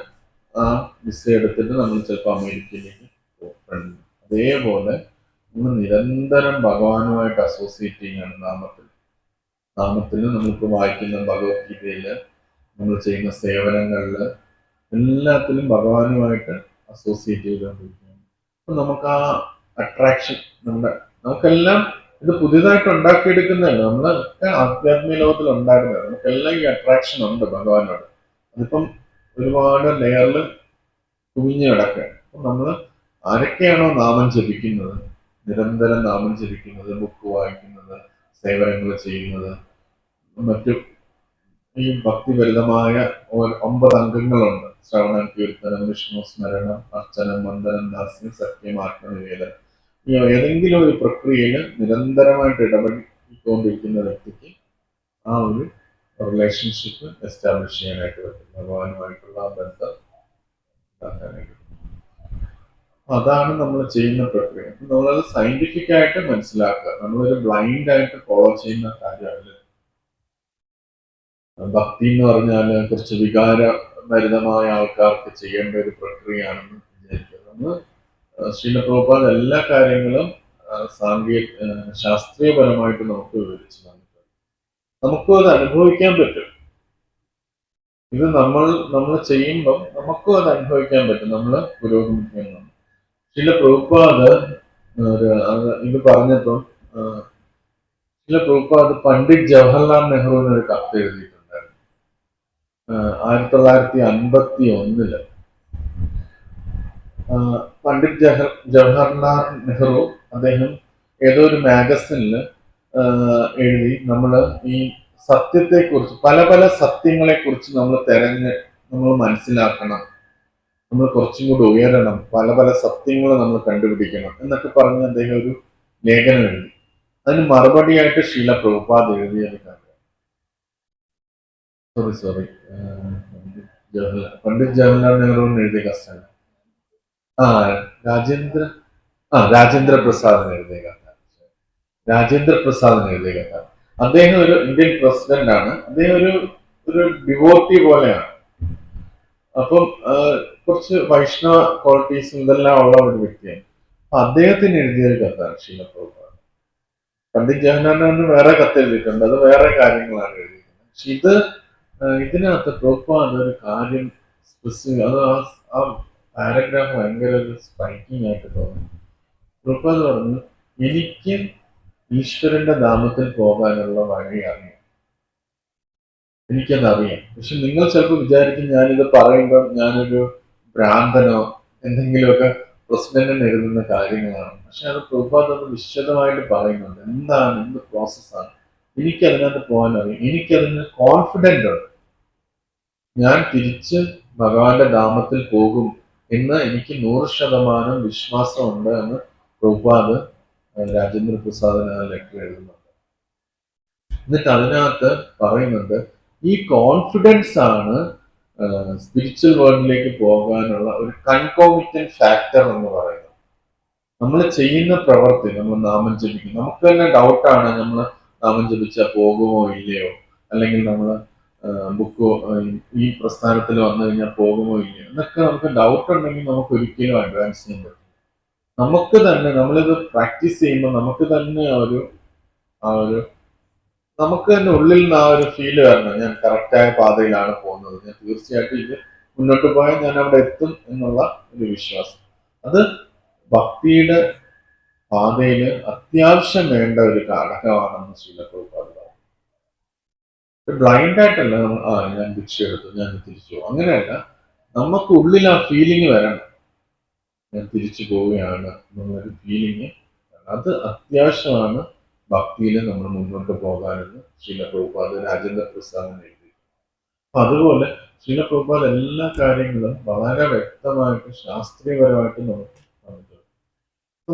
ആ വിസ എടുത്തിട്ട് നമ്മൾ ചിലപ്പോൾ അമേരിക്കയിലേക്ക് പോകും. അതേപോലെ നമ്മൾ നിരന്തരം ഭഗവാനുമായിട്ട് അസോസിയേറ്റ് ചെയ്യുകയാണ് നാമത്തിൽ നമ്മളിപ്പോൾ വായിക്കുന്ന ഭഗവത്ഗീതയില്, നമ്മൾ ചെയ്യുന്ന സേവനങ്ങളിൽ എല്ലാത്തിലും ഭഗവാനുമായിട്ട് അസോസിയേറ്റ് ചെയ്തുകൊണ്ടിരിക്കുകയാണ്. അപ്പൊ നമുക്ക് ആ അട്രാക്ഷൻ, നമുക്കെല്ലാം ഇത് പുതിയതായിട്ട് ഉണ്ടാക്കിയെടുക്കുന്നതല്ല, നമ്മളൊക്കെ ആധ്യാത്മിക ലോകത്തിൽ ഉണ്ടായിരുന്നത്. നമുക്കെല്ലാം ഈ അട്രാക്ഷൻ ഉണ്ട് ഭഗവാനോട്. അതിപ്പം ഒരുപാട് ലെയറിൽ കുവിഞ്ഞു കിടക്കുകയാണ്. അപ്പൊ നമ്മൾ ആരൊക്കെയാണോ നാമം ജപിക്കുന്നത്, നിരന്തരം നാമം ജപിക്കുന്നത്, ബുക്ക് വായിക്കുന്നത്, സേവനങ്ങൾ ചെയ്യുന്നത്, മറ്റു ഈ ഭക്തിഭരിതമായ 9 അംഗങ്ങളുണ്ട്: ശ്രവണം, കീർത്തനം, വിഷ്ണു സ്മരണം, അർച്ചനം, വന്ദനം, ദാസ്യം, സത്യം, ആത്മനിവേദനം. ഈ ഏതെങ്കിലും ഒരു പ്രക്രിയയിൽ നിരന്തരമായിട്ട് ഇടപെട്ടുകൊണ്ടിരിക്കുന്ന വ്യക്തിക്ക് ആ ഒരു റിലേഷൻഷിപ്പ് എസ്റ്റാബ്ലിഷ് ചെയ്യാനായിട്ട് പറ്റും, ഭഗവാനുമായിട്ടുള്ള ആ ബന്ധം ഉണ്ടാക്കാനായിട്ട്. അതാണ് നമ്മൾ ചെയ്യുന്ന പ്രക്രിയ. നമ്മളത് സയന്റിഫിക് ആയിട്ട് മനസ്സിലാക്കുക. നമ്മളൊരു ബ്ലൈൻഡ് ആയിട്ട് ഫോളോ ചെയ്യുന്ന കാര്യമല്ല. ഭക്തി എന്ന് പറഞ്ഞാൽ കുറച്ച് ഭരിതമായ ആൾക്കാർക്ക് ചെയ്യേണ്ട ഒരു പ്രക്രിയയാണെന്ന് വിചാരിക്കുക. നമ്മൾ ശ്രീല പ്രഭുപാദ് എല്ലാ കാര്യങ്ങളും ശാസ്ത്രീയപരമായിട്ട് നമുക്ക് വിവരിച്ചു തന്നിട്ടുണ്ട്. നമുക്കും അത് അനുഭവിക്കാൻ പറ്റും. ഇത് നമ്മൾ ചെയ്യുമ്പം നമുക്കും അത് അനുഭവിക്കാൻ പറ്റും. നമ്മൾ പുരോഗമിക്കുന്നു. ശ്രീല പ്രഭുപാദ് ഇത് പറഞ്ഞപ്പോൾ ശ്രീല പ്രഭുപാദ് പണ്ഡിറ്റ് ജവഹർലാൽ നെഹ്റുവിന് ഒരു കത്ത് എഴുതിയിട്ടുണ്ടായിരുന്നു. 1951 പണ്ഡിറ്റ് ജവഹർലാൽ നെഹ്റു അദ്ദേഹം ഏതോ ഒരു മാഗസിനിൽ എഴുതി, നമ്മൾ ഈ സത്യത്തെക്കുറിച്ച് പല പല സത്യങ്ങളെക്കുറിച്ച് നമ്മൾ മനസ്സിലാക്കണം, നമ്മൾ കുറച്ചും കൂടി ഉയരണം, പല പല സത്യങ്ങൾ നമ്മൾ കണ്ടുപിടിക്കണം എന്നൊക്കെ പറഞ്ഞ് അദ്ദേഹം ഒരു ലേഖനം എഴുതി. അതിന് മറുപടിയായിട്ട് ശ്രീല പ്രഭുപാദ് എഴുതിയത് സോറി പണ്ഡിറ്റ് ജവഹർലാൽ നെഹ്റുവിന് എഴുതിയ കത്താണ്. രാജേന്ദ്ര പ്രസാദിന് എഴുതിയ കഥ. അദ്ദേഹം ഒരു ഇന്ത്യൻ പ്രസിഡന്റ് ആണ്. അദ്ദേഹം ഒരു ഡിവോട്ടി പോലെയാണ്. അപ്പം കുറച്ച് വൈഷ്ണവ ക്വാളിറ്റീസും ഇതെല്ലാം ഉള്ള ഒരു വ്യക്തിയാണ്. അപ്പൊ അദ്ദേഹത്തിന് എഴുതിയൊരു കത്താണ് ശ്രീല പ്രഭുപാദ്. പണ്ഡിറ്റ് ജവഹർലാൽ നെഹ്റുവിന് വേറെ കത്ത് എഴുതിയിട്ടുണ്ട്, അത് വേറെ കാര്യങ്ങളാണ് എഴുതിയിരിക്കുന്നത്. പക്ഷെ ഇതിനകത്ത് പ്രഭുപാദ് ഒരു കാര്യം അത് ആ പാരഗ്രാഫ് ഭയങ്കര ഒരു സ്ട്രൈക്കിംഗ് ആയിട്ട് തോന്നി. പ്രഭുപാദ് പറഞ്ഞു, എനിക്ക് ഈശ്വരന്റെ ധാമത്തിൽ പോകാനുള്ള വഴി അറിയാം, എനിക്കതറിയാം. പക്ഷെ നിങ്ങൾ ചിലപ്പോൾ വിചാരിക്കും ഞാനിത് പറയുമ്പോൾ ഞാനൊരു ഭ്രാന്തനോ എന്തെങ്കിലുമൊക്കെ പ്രസിഡന്റിന് എഴുതുന്ന കാര്യങ്ങളാണ്. പക്ഷെ അത് പ്രഭുപാദ് അത് വിശദമായിട്ട് പറയുന്നുണ്ട്. എന്ത് പ്രോസസ്സാണ്, എനിക്കതിനകത്ത് പോകാൻ അറിയാം, എനിക്കതിന് കോൺഫിഡന്റ് ഉണ്ട്, ഞാൻ തിരിച്ച് ഭഗവാന്റെ ധാമത്തിൽ പോകും എന്ന് എനിക്ക് 100% വിശ്വാസമുണ്ട് എന്ന് പ്രഭുപാദ് രാജേന്ദ്ര പ്രസാദിന് ആ ലെറ്റർ എഴുതുന്നുണ്ട്. എന്നിട്ട് അതിനകത്ത് പറയുന്നുണ്ട്, ഈ കോൺഫിഡൻസ് ആണ് സ്പിരിച്വൽ വേൾഡിലേക്ക് പോകാനുള്ള ഒരു കൺകോമിറ്റന്റ് ഫാക്ടർ എന്ന് പറയുന്നത്. നമ്മൾ ചെയ്യുന്ന പ്രവൃത്തി, നമ്മൾ നാമം ജപിക്കും, നമുക്ക് തന്നെ ഡൗട്ടാണ്, നമ്മൾ നാമം ജപിച്ചാൽ പോകുമോ ഇല്ലയോ, അല്ലെങ്കിൽ നമ്മൾ ബുക്കോ ഈ പ്രസ്ഥാനത്തിൽ വന്നു കഴിഞ്ഞാൽ പോകുമോ ഇല്ലയോ എന്നൊക്കെ നമുക്ക് ഡൗട്ട് ഉണ്ടെങ്കിൽ നമുക്ക് ഒരിക്കലും അഡ്വാൻസ് ചെയ്യാൻ പറ്റും. നമുക്ക് തന്നെ നമ്മളിത് പ്രാക്ടീസ് ചെയ്യുമ്പോൾ നമുക്ക് തന്നെ നമുക്ക് തന്നെ ഉള്ളിൽ നിന്ന് ആ ഒരു ഫീല് വരണം, ഞാൻ കറക്റ്റായ പാതയിലാണ് പോകുന്നത്, ഞാൻ തീർച്ചയായിട്ടും ഇത് മുന്നോട്ട് പോയാൽ ഞാൻ അവിടെ എത്തും എന്നുള്ള ഒരു വിശ്വാസം. അത് ഭക്തിയുടെ പാതയിൽ അത്യാവശ്യം വേണ്ട ഒരു ഘടകമാണെന്ന് ശ്രീല പ്രഭുപാദ് പറഞ്ഞു. ബ്ലൈൻഡ് ആയിട്ടല്ല ഞാൻ ഭിക്ഷ എടുത്തു, ഞാൻ തിരിച്ചു പോകും, അങ്ങനെയല്ല. നമുക്ക് ഉള്ളിൽ ആ ഫീലിംഗ് വരണം, ഞാൻ തിരിച്ചു പോവുകയാണ് എന്നുള്ളൊരു ഫീലിംഗ്. അത് അത്യാവശ്യമാണ് ഭക്തിയിൽ നമ്മൾ മുന്നോട്ട് പോകാനെന്ന് ശ്രീല പ്രഭുപാദ് രാജേന്ദ്ര പ്രസാദിന് എഴുതി. അപ്പൊ അതുപോലെ ശ്രീല പ്രഭുപാദ് എല്ലാ കാര്യങ്ങളും വളരെ വ്യക്തമായിട്ട് ശാസ്ത്രീയപരമായിട്ട് നമുക്ക് പറഞ്ഞിട്ടുണ്ട്. അപ്പൊ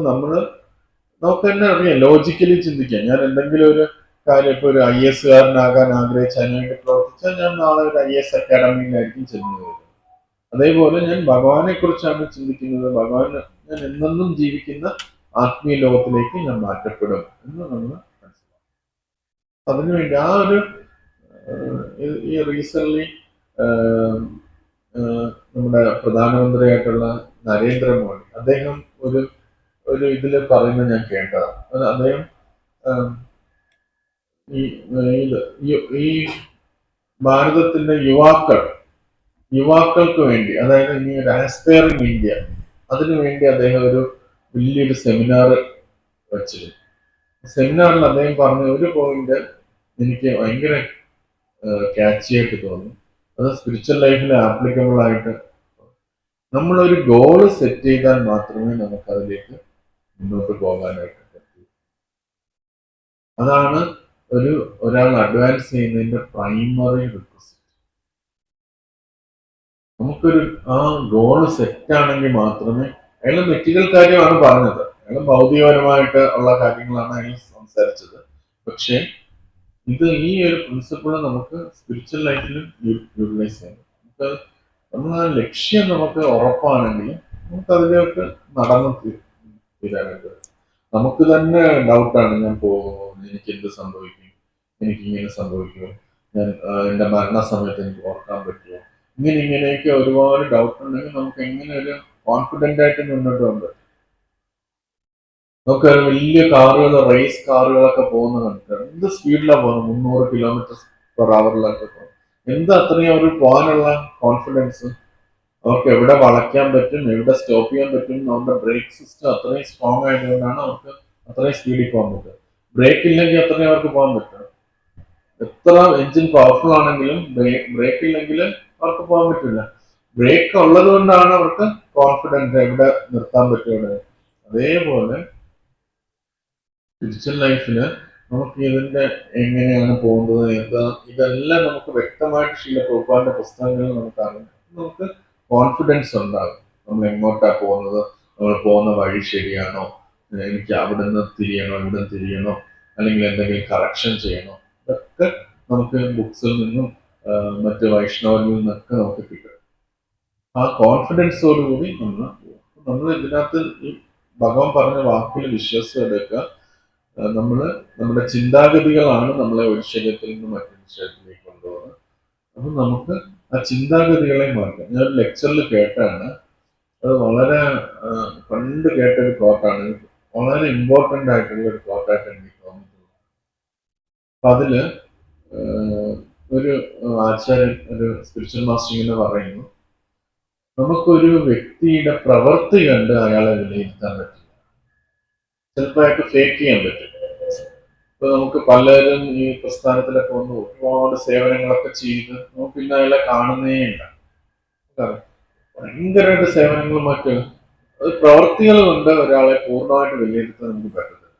നമുക്ക് തന്നെ അറിയാം, ലോജിക്കലി ചിന്തിക്കാം. ഞാൻ എന്തെങ്കിലും ഒരു കാര്യം, ഇപ്പൊ ഒരു IAS കാരനാകാൻ ആഗ്രഹിച്ച് അതിനുവേണ്ടി പ്രവർത്തിച്ചാൽ ഞാൻ നാളെ ഒരു IAS അക്കാഡമിയിലായിരിക്കും ചെല്ലുന്നത്. അതേപോലെ ഞാൻ ഭഗവാനെ കുറിച്ചാണ് ചിന്തിക്കുന്നത്, ഞാൻ എന്നെന്നും ജീവിക്കുന്ന ആത്മീയ ലോകത്തിലേക്ക് ഞാൻ മാറ്റപ്പെടും എന്ന് നമ്മൾ മനസ്സിലാക്കും. അതിനുവേണ്ടി ഈ റീസെന്റ് നമ്മുടെ പ്രധാനമന്ത്രിയായിട്ടുള്ള നരേന്ദ്രമോദി, അദ്ദേഹം ഒരു ഇതിൽ പറയുന്നത് ഞാൻ കേട്ടതാണ്. അദ്ദേഹം ഈ ഭാരതത്തിന്റെ യുവാക്കൾക്ക് വേണ്ടി, അതായത് ഇനി ഒരു ആസ്പയറിംഗ് ഇന്ത്യ, അതിനുവേണ്ടി അദ്ദേഹം ഒരു വലിയൊരു സെമിനാർ വെച്ചിരുന്നു. സെമിനാറിൽ അദ്ദേഹം പറഞ്ഞ ഒരു പോയിന്റ് എനിക്ക് ഭയങ്കര ക്യാച്ചിയായിട്ട് തോന്നി. അത് സ്പിരിച്വൽ ലൈഫിൽ ആപ്ലിക്കബിൾ ആയിട്ട്, നമ്മളൊരു ഗോള് സെറ്റ് ചെയ്താൽ മാത്രമേ നമുക്ക് അതിലേക്ക് മുന്നോട്ട് പോകാനായിട്ട് പറ്റൂ. അതാണ് ഒരാൾ അഡ്വാൻസ് ചെയ്യുന്നതിന്റെ പ്രൈമറി റിക്വസ്റ്റ്. നമുക്കൊരു ആ ഗോള് സെറ്റ് ആണെങ്കിൽ മാത്രമേ, അയാൾ മെറ്റീരിയൽ കാര്യമാണ് പറഞ്ഞത്, അയാൾ ഭൗതികപരമായിട്ട് ഉള്ള കാര്യങ്ങളാണ് അയാൾ സംസാരിച്ചത്. പക്ഷെ ഈ ഒരു പ്രിൻസിപ്പിൾ നമുക്ക് സ്പിരിച്വൽ ലൈഫിലും യൂട്ടിലൈസ് ചെയ്യാം. നമ്മൾ ആ ലക്ഷ്യം നമുക്ക് ഉറപ്പാണെങ്കിൽ നമുക്ക് അതിലേക്ക് നടന്നു തീരാനായിട്ട്. നമുക്ക് തന്നെ ഡൗട്ടാണ്, ഞാൻ പോകുമോ, എനിക്ക് എന്ത് സംഭവിക്കും, എനിക്ക് ഇങ്ങനെ സംഭവിക്കുമോ, ഞാൻ എൻ്റെ മരണസമയത്ത് എനിക്ക് ഓർക്കാൻ പറ്റുമോ, ഇങ്ങനെയൊക്കെ ഒരുപാട് ഡൗട്ട് ഉണ്ടെങ്കിൽ നമുക്ക് എങ്ങനെ ഒരു കോൺഫിഡന്റ് ആയിട്ട് മുന്നോട്ട് പോകാൻ പറ്റും? നമുക്ക് വലിയ കാറുകൾ, റേസ് കാറുകളൊക്കെ പോകുന്നത് കണ്ടിട്ട് എന്ത് സ്പീഡിലാണ് പോകുന്നത്, 300 കിലോമീറ്റർ പെർ അവറിലൊക്കെ പോകും. എന്താ അത്രയും അവർ പോകാനുള്ള കോൺഫിഡൻസ്? അവർക്ക് എവിടെ വളയ്ക്കാൻ പറ്റും, എവിടെ സ്റ്റോപ്പ് ചെയ്യാൻ പറ്റും, നമ്മുടെ ബ്രേക്ക് സിസ്റ്റം അത്രയും സ്ട്രോങ് ആയതുകൊണ്ടാണ് അവർക്ക് അത്രയും സ്പീഡിൽ പോകാൻ പറ്റുക. ബ്രേക്ക് ഇല്ലെങ്കിൽ അത്രയും അവർക്ക് പോകാൻ പറ്റും. എത്ര എഞ്ചിൻ പവർഫുൾ ആണെങ്കിലും ബ്രേക്ക് ഇല്ലെങ്കിൽ അവർക്ക് പോകാൻ പറ്റില്ല. ബ്രേക്ക് ഉള്ളത് കൊണ്ടാണ് അവർക്ക് കോൺഫിഡൻസ് എവിടെ നിർത്താൻ പറ്റുന്നത്. അതേപോലെ സ്പിരിച്വൽ ലൈഫില് നമുക്ക് ഇതിന്റെ എങ്ങനെയാണ് പോകുന്നത്, എന്താ, ഇതെല്ലാം നമുക്ക് വ്യക്തമായിട്ട് ശീല പ്രഭുപാദിന്റെ പുസ്തകങ്ങളിൽ നമുക്ക് അറിയാം. നമുക്ക് കോൺഫിഡൻസ് ഉണ്ടാകും. നമ്മൾ എങ്ങോട്ടാ പോകുന്നത്, നമ്മൾ പോകുന്ന വഴി ശരിയാണോ, എനിക്ക് അവിടുന്ന് തിരിയണോ, ഇവിടുന്ന് തിരിയണോ, അല്ലെങ്കിൽ എന്തെങ്കിലും കറക്ഷൻ ചെയ്യണോ, ഇതൊക്കെ നമുക്ക് ബുക്സിൽ നിന്നും മറ്റ് വൈഷ്ണവിൽ നിന്നൊക്കെ നമുക്ക് കിട്ടും. ആ കോൺഫിഡൻസോടുകൂടി നമ്മൾ ഇതിനകത്ത് ഈ ഭഗവാൻ പറഞ്ഞ വാക്കിൽ വിശ്വാസം എടുക്കുക. നമ്മുടെ ചിന്താഗതികളാണ് നമ്മളെ ഒരു ശരീരത്തിൽ നിന്ന് മറ്റൊരു ശരീരത്തിലേക്ക് കൊണ്ടുപോകുന്നത്. അപ്പൊ നമുക്ക് ആ ചിന്താഗതികളെ മാറ്റാം. ഞാൻ ഒരു ലെക്ചറിൽ കേട്ടാണ്, അത് വളരെ പണ്ട് കേട്ടൊരു കോട്ടാണ്, വളരെ ഇമ്പോർട്ടൻ്റ് ആയിട്ടുള്ള ഒരു കോട്ടായിട്ട് എനിക്ക് തോന്നിയിട്ടുള്ളത്. അപ്പൊ അതില് ഒരു ആചാര്യൻ, ഒരു സ്പിരിച്വൽ മാസ്റ്റർ ഇങ്ങനെ പറയുന്നു, നമുക്കൊരു വ്യക്തിയുടെ പ്രവൃത്തി കണ്ട് അയാളെ വിലയിരുത്താൻ പറ്റില്ല. ചിലപ്പോൾ അയാൾക്ക് ഫേക്ക് ചെയ്യാൻ പറ്റും. ഇപ്പൊ നമുക്ക് പലരും ഈ പ്രസ്ഥാനത്തിലൊക്കെ വന്ന് ഒരുപാട് സേവനങ്ങളൊക്കെ ചെയ്ത് നമുക്ക് പിന്നെ അയാളെ കാണുന്നേ ഇല്ല. ഭയങ്കരമായിട്ട് സേവനങ്ങളും മറ്റ് പ്രവർത്തികൾ കൊണ്ട് ഒരാളെ പൂർണ്ണമായിട്ട് വിലയിരുത്താൻ നമുക്ക് പറ്റത്തില്ല.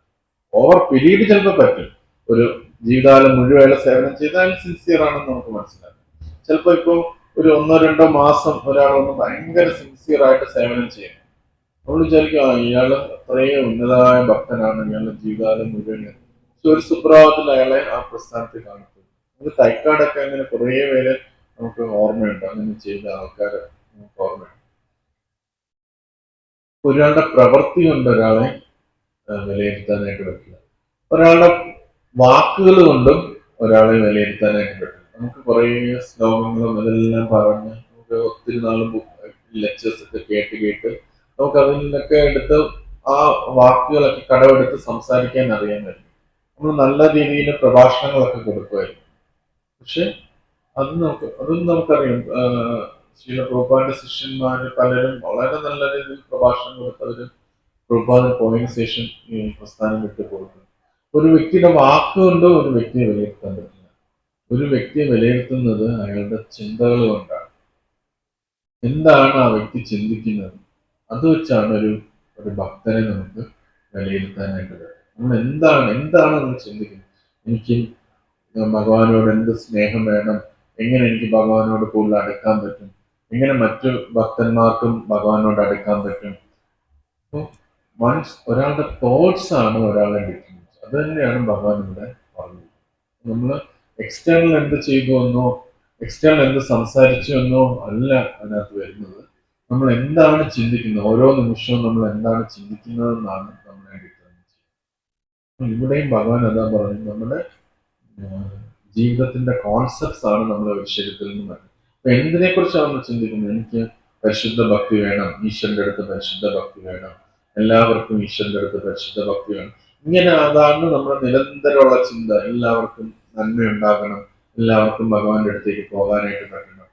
ഓവർ പീരീഡ് ചിലപ്പോൾ പറ്റും. ഒരു ജീവിതകാലം മുഴുവൻ സേവനം ചെയ്താൽ സിൻസിയർ ആണെന്ന് നമുക്ക് മനസ്സിലാക്കാം. ചിലപ്പോൾ ഇപ്പോൾ ഒരു 1-2 മാസം ഒരാളൊന്ന് ഭയങ്കര സിൻസിയർ ആയിട്ട് സേവനം ചെയ്യും. നമ്മൾ വിചാരിക്കും ഇയാള് അത്രയും ഉന്നതമായ ഭക്തനാണ്, ഇയാളുടെ ജീവിതകാലം മുഴുവൻ. ഒരു സുപ്രഭാതത്തിൽ അയാളെ ആ പ്രസ്ഥാനത്തിൽ കാണിക്കും. നമുക്ക് തൈക്കാടൊക്കെ അങ്ങനെ കുറേ പേര് നമുക്ക് ഓർമ്മയുണ്ട്, അങ്ങനെ ചെയ്ത ആൾക്കാർ നമുക്ക് ഓർമ്മയുണ്ട്. ഒരാളുടെ പ്രവൃത്തി കൊണ്ട് ഒരാളെ വിലയിരുത്താനായിട്ട് പറ്റില്ല. ഒരാളുടെ വാക്കുകൾ കൊണ്ടും ഒരാളെ വിലയിരുത്താനായിട്ട് പറ്റില്ല. നമുക്ക് കുറേ ശ്ലോകങ്ങളും ഇതെല്ലാം പറഞ്ഞ് നമുക്ക് ഒത്തിരി നാളും ലെക്ചേഴ്സ് ഒക്കെ കേട്ട് നമുക്ക് അതിൽ നിന്നൊക്കെ എടുത്ത് ആ വാക്കുകളൊക്കെ കടമെടുത്ത് സംസാരിക്കാൻ അറിയാൻ പറ്റും. നമ്മൾ നല്ല രീതിയിൽ പ്രഭാഷണങ്ങളൊക്കെ കൊടുക്കുമായിരുന്നു. പക്ഷെ അതും നമുക്കറിയാം, ശ്രീല പ്രഭുപാദിന്റെ ശിഷ്യന്മാര് പലരും വളരെ നല്ല രീതിയിൽ പ്രഭാഷണം കൊടുത്തവര് പ്രഭുപാദൻ പോയതിനു ശേഷം ഈ പ്രസ്ഥാനം വിട്ടു പോയിട്ടുണ്ട്. ഒരു വ്യക്തിയുടെ വാക്കുകൊണ്ട് ഒരു വ്യക്തിയെ വിലയിരുത്താൻ പറ്റില്ല. ഒരു വ്യക്തിയെ വിലയിരുത്തുന്നത് അയാളുടെ ചിന്തകൾ കൊണ്ടാണ്. എന്താണ് ആ വ്യക്തി ചിന്തിക്കുന്നത്, അത് വെച്ചാണ് ഒരു ഭക്തനെ നമുക്ക് വിലയിരുത്താനായിട്ട് പറ്റും. നമ്മൾ എന്താണ് നമ്മൾ ചിന്തിക്കുന്നത്, എനിക്ക് ഭഗവാനോട് എന്ത് സ്നേഹം വേണം, എങ്ങനെ എനിക്ക് ഭഗവാനോട് കൂടുതൽ അടുക്കാൻ പറ്റും, എങ്ങനെ മറ്റു ഭക്തന്മാർക്കും ഭഗവാനോട് അടുക്കാൻ പറ്റും. അപ്പോൾ ഒരാളുടെ തോട്ട്സ് ആണ് ഒരാളെ ഡിഫറൻസ്. അത് തന്നെയാണ് ഭഗവാൻ ഇവിടെ പറഞ്ഞത്. നമ്മൾ എക്സ്റ്റേണൽ എന്ത് ചെയ്തു എന്നോ എക്സ്റ്റേണൽ എന്ത് സംസാരിച്ചു എന്നോ അല്ല അതിനകത്ത് വരുന്നത്. നമ്മൾ എന്താണ് ചിന്തിക്കുന്നത്, ഓരോ നിമിഷവും നമ്മൾ എന്താണ് ചിന്തിക്കുന്നതെന്നാണ് നമ്മളെ ഡിഫറൻസ്. ഇവിടെയും ഭഗവാൻ അതാ പറഞ്ഞു, നമ്മുടെ ജീവിതത്തിന്റെ കോൺസെപ്റ്റ്സ് ആണ് നമ്മളെ ഒരു ശരീരത്തിൽ നിന്ന് വരുന്നത്. അപ്പൊ എന്തിനെ കുറിച്ചാണ് നമ്മൾ ചിന്തിക്കുന്നത്, എനിക്ക് പരിശുദ്ധ ഭക്തി വേണം, ഈശ്വരന്റെ അടുത്ത് പരിശുദ്ധ ഭക്തി വേണം, എല്ലാവർക്കും ഈശ്വരന്റെ അടുത്ത് പരിശുദ്ധ ഭക്തി വേണം. ഇങ്ങനെ അതാണ് നമ്മുടെ നിരന്തരമുള്ള ചിന്ത. എല്ലാവർക്കും നന്മ ഉണ്ടാകണം, എല്ലാവർക്കും ഭഗവാന്റെ അടുത്തേക്ക് പോകാനായിട്ട് പറ്റണം,